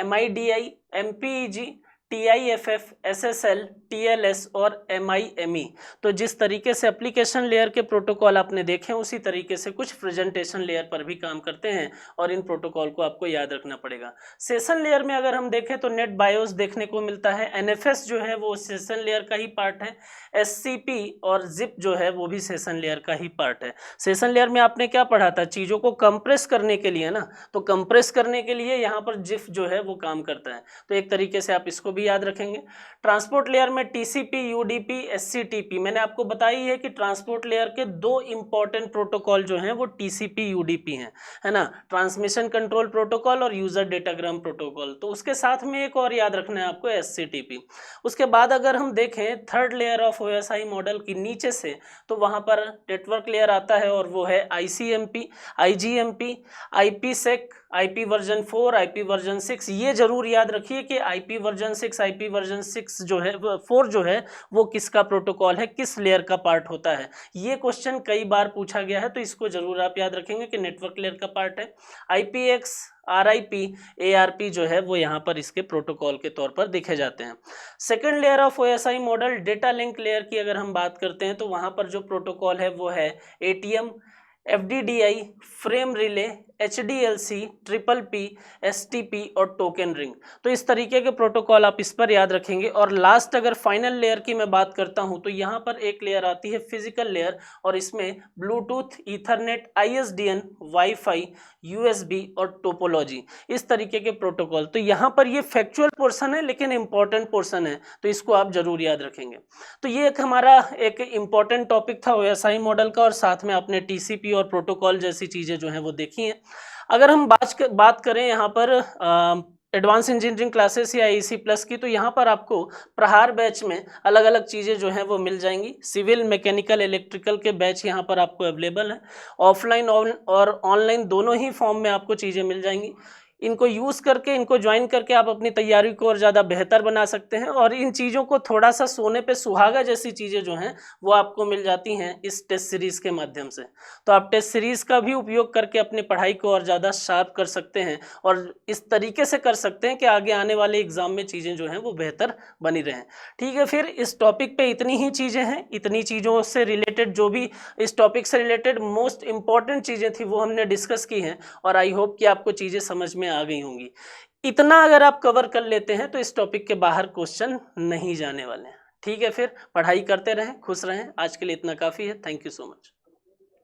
MIDI, MPEG, TIFF, SSL, TLS और MIME। तो जिस तरीके से एप्लीकेशन लेयर के प्रोटोकॉल आपने देखे उसी तरीके से कुछ प्रेजेंटेशन लेयर पर भी काम करते हैं, और इन प्रोटोकॉल को आपको याद रखना पड़ेगा। सेशन लेयर में अगर हम देखें तो नेट बायोस देखने को मिलता है, NFS जो है वो सेशन लेयर का ही पार्ट है, SCP और ZIP जो है वो भी सेशन लेयर का ही पार्ट है। सेशन लेयर में आपने क्या पढ़ा था, चीज़ों को कंप्रेस करने के लिए ना, तो कंप्रेस करने के लिए यहाँ पर ZIP जो है वो काम करता है, तो एक तरीके से आप इसको भी याद रखेंगे। ट्रांसपोर्ट लेयर में TCP, UDP, SCTP, मैंने आपको बताई है कि ट्रांसपोर्ट लेयर के दो इंपॉर्टेंट प्रोटोकॉल जो हैं वो TCP, UDP हैं, है ना, ट्रांसमिशन कंट्रोल प्रोटोकॉल और यूजर डेटाग्राम प्रोटोकॉल। तो उसके साथ में एक और याद रखना है आपको, SCTP। उसके बाद अगर हम देखें third layer of OSI model की नीचे से, तो वहां पर नेटवर्क लेयर आता है और वो है ICMP, IGMP, IPsec, IP version 4, IP version 6। ये जरूर याद रखिए कि IP वर्जन 6, IP वर्जन 6 जो है 4 जो है वो किसका प्रोटोकॉल है, किस लेयर का पार्ट होता है। ये क्वेश्चन कई बार पूछा गया है, तो इसको जरूर आप याद रखेंगे कि नेटवर्क लेयर का पार्ट है। IPX, RIP, ARP जो है वो यहाँ पर इसके प्रोटोकॉल के तौर पर देखे जाते हैं। Second layer of OSI model data link layer की अगर हम बात करते हैं तो वहाँ पर जो प्रोटोकॉल है वो है ATM, FDDI, frame relay, HDLC, PPP, STP और टोकन रिंग। तो इस तरीके के प्रोटोकॉल आप इस पर याद रखेंगे। और लास्ट अगर फाइनल लेयर की मैं बात करता हूं तो यहाँ पर एक लेयर आती है फिजिकल लेयर, और इसमें Bluetooth, Ethernet, ISDN, wifi, USB और टोपोलॉजी, इस तरीके के प्रोटोकॉल। तो यहाँ पर ये फैक्चुअल पोर्शन है लेकिन इंपॉर्टेंट पोर्शन है, तो इसको आप जरूर याद रखेंगे। तो ये एक हमारा एक इंपॉर्टेंट टॉपिक था OSI मॉडल का, और साथ में आपने TCP और प्रोटोकॉल जैसी चीज़ें जो हैं वो देखी हैं। अगर हम बात करें यहाँ पर एडवांस इंजीनियरिंग क्लासेस या AEC प्लस की, तो यहाँ पर आपको प्रहार बैच में अलग अलग चीज़ें जो हैं वो मिल जाएंगी। सिविल, मैकेनिकल, इलेक्ट्रिकल के बैच यहाँ पर आपको अवेलेबल है। ऑफलाइन और ऑनलाइन दोनों ही फॉर्म में आपको चीज़ें मिल जाएंगी। इनको यूज़ करके, इनको ज्वाइन करके आप अपनी तैयारी को और ज़्यादा बेहतर बना सकते हैं, और इन चीज़ों को थोड़ा सा सोने पे सुहागा जैसी चीज़ें जो हैं वो आपको मिल जाती हैं इस टेस्ट सीरीज़ के माध्यम से। तो आप टेस्ट सीरीज़ का भी उपयोग करके अपनी पढ़ाई को और ज़्यादा शार्प कर सकते हैं, और इस तरीके से कर सकते हैं कि आगे आने वाले एग्ज़ाम में चीज़ें जो हैं वो बेहतर बनी रहें। ठीक है, फिर इस टॉपिक पे इतनी ही चीज़ें हैं। इतनी चीज़ों से रिलेटेड जो भी इस टॉपिक से रिलेटेड मोस्ट इंपॉर्टेंट चीज़ें थी वो हमने डिस्कस की हैं, और आई होप कि आपको चीज़ें समझ में आ गई होंगी। इतना अगर आप कवर कर लेते हैं तो इस टॉपिक के बाहर क्वेश्चन नहीं जाने वाले हैं। ठीक है, फिर पढ़ाई करते रहें, खुश रहें। आज के लिए इतना काफ़ी है। Thank you so much.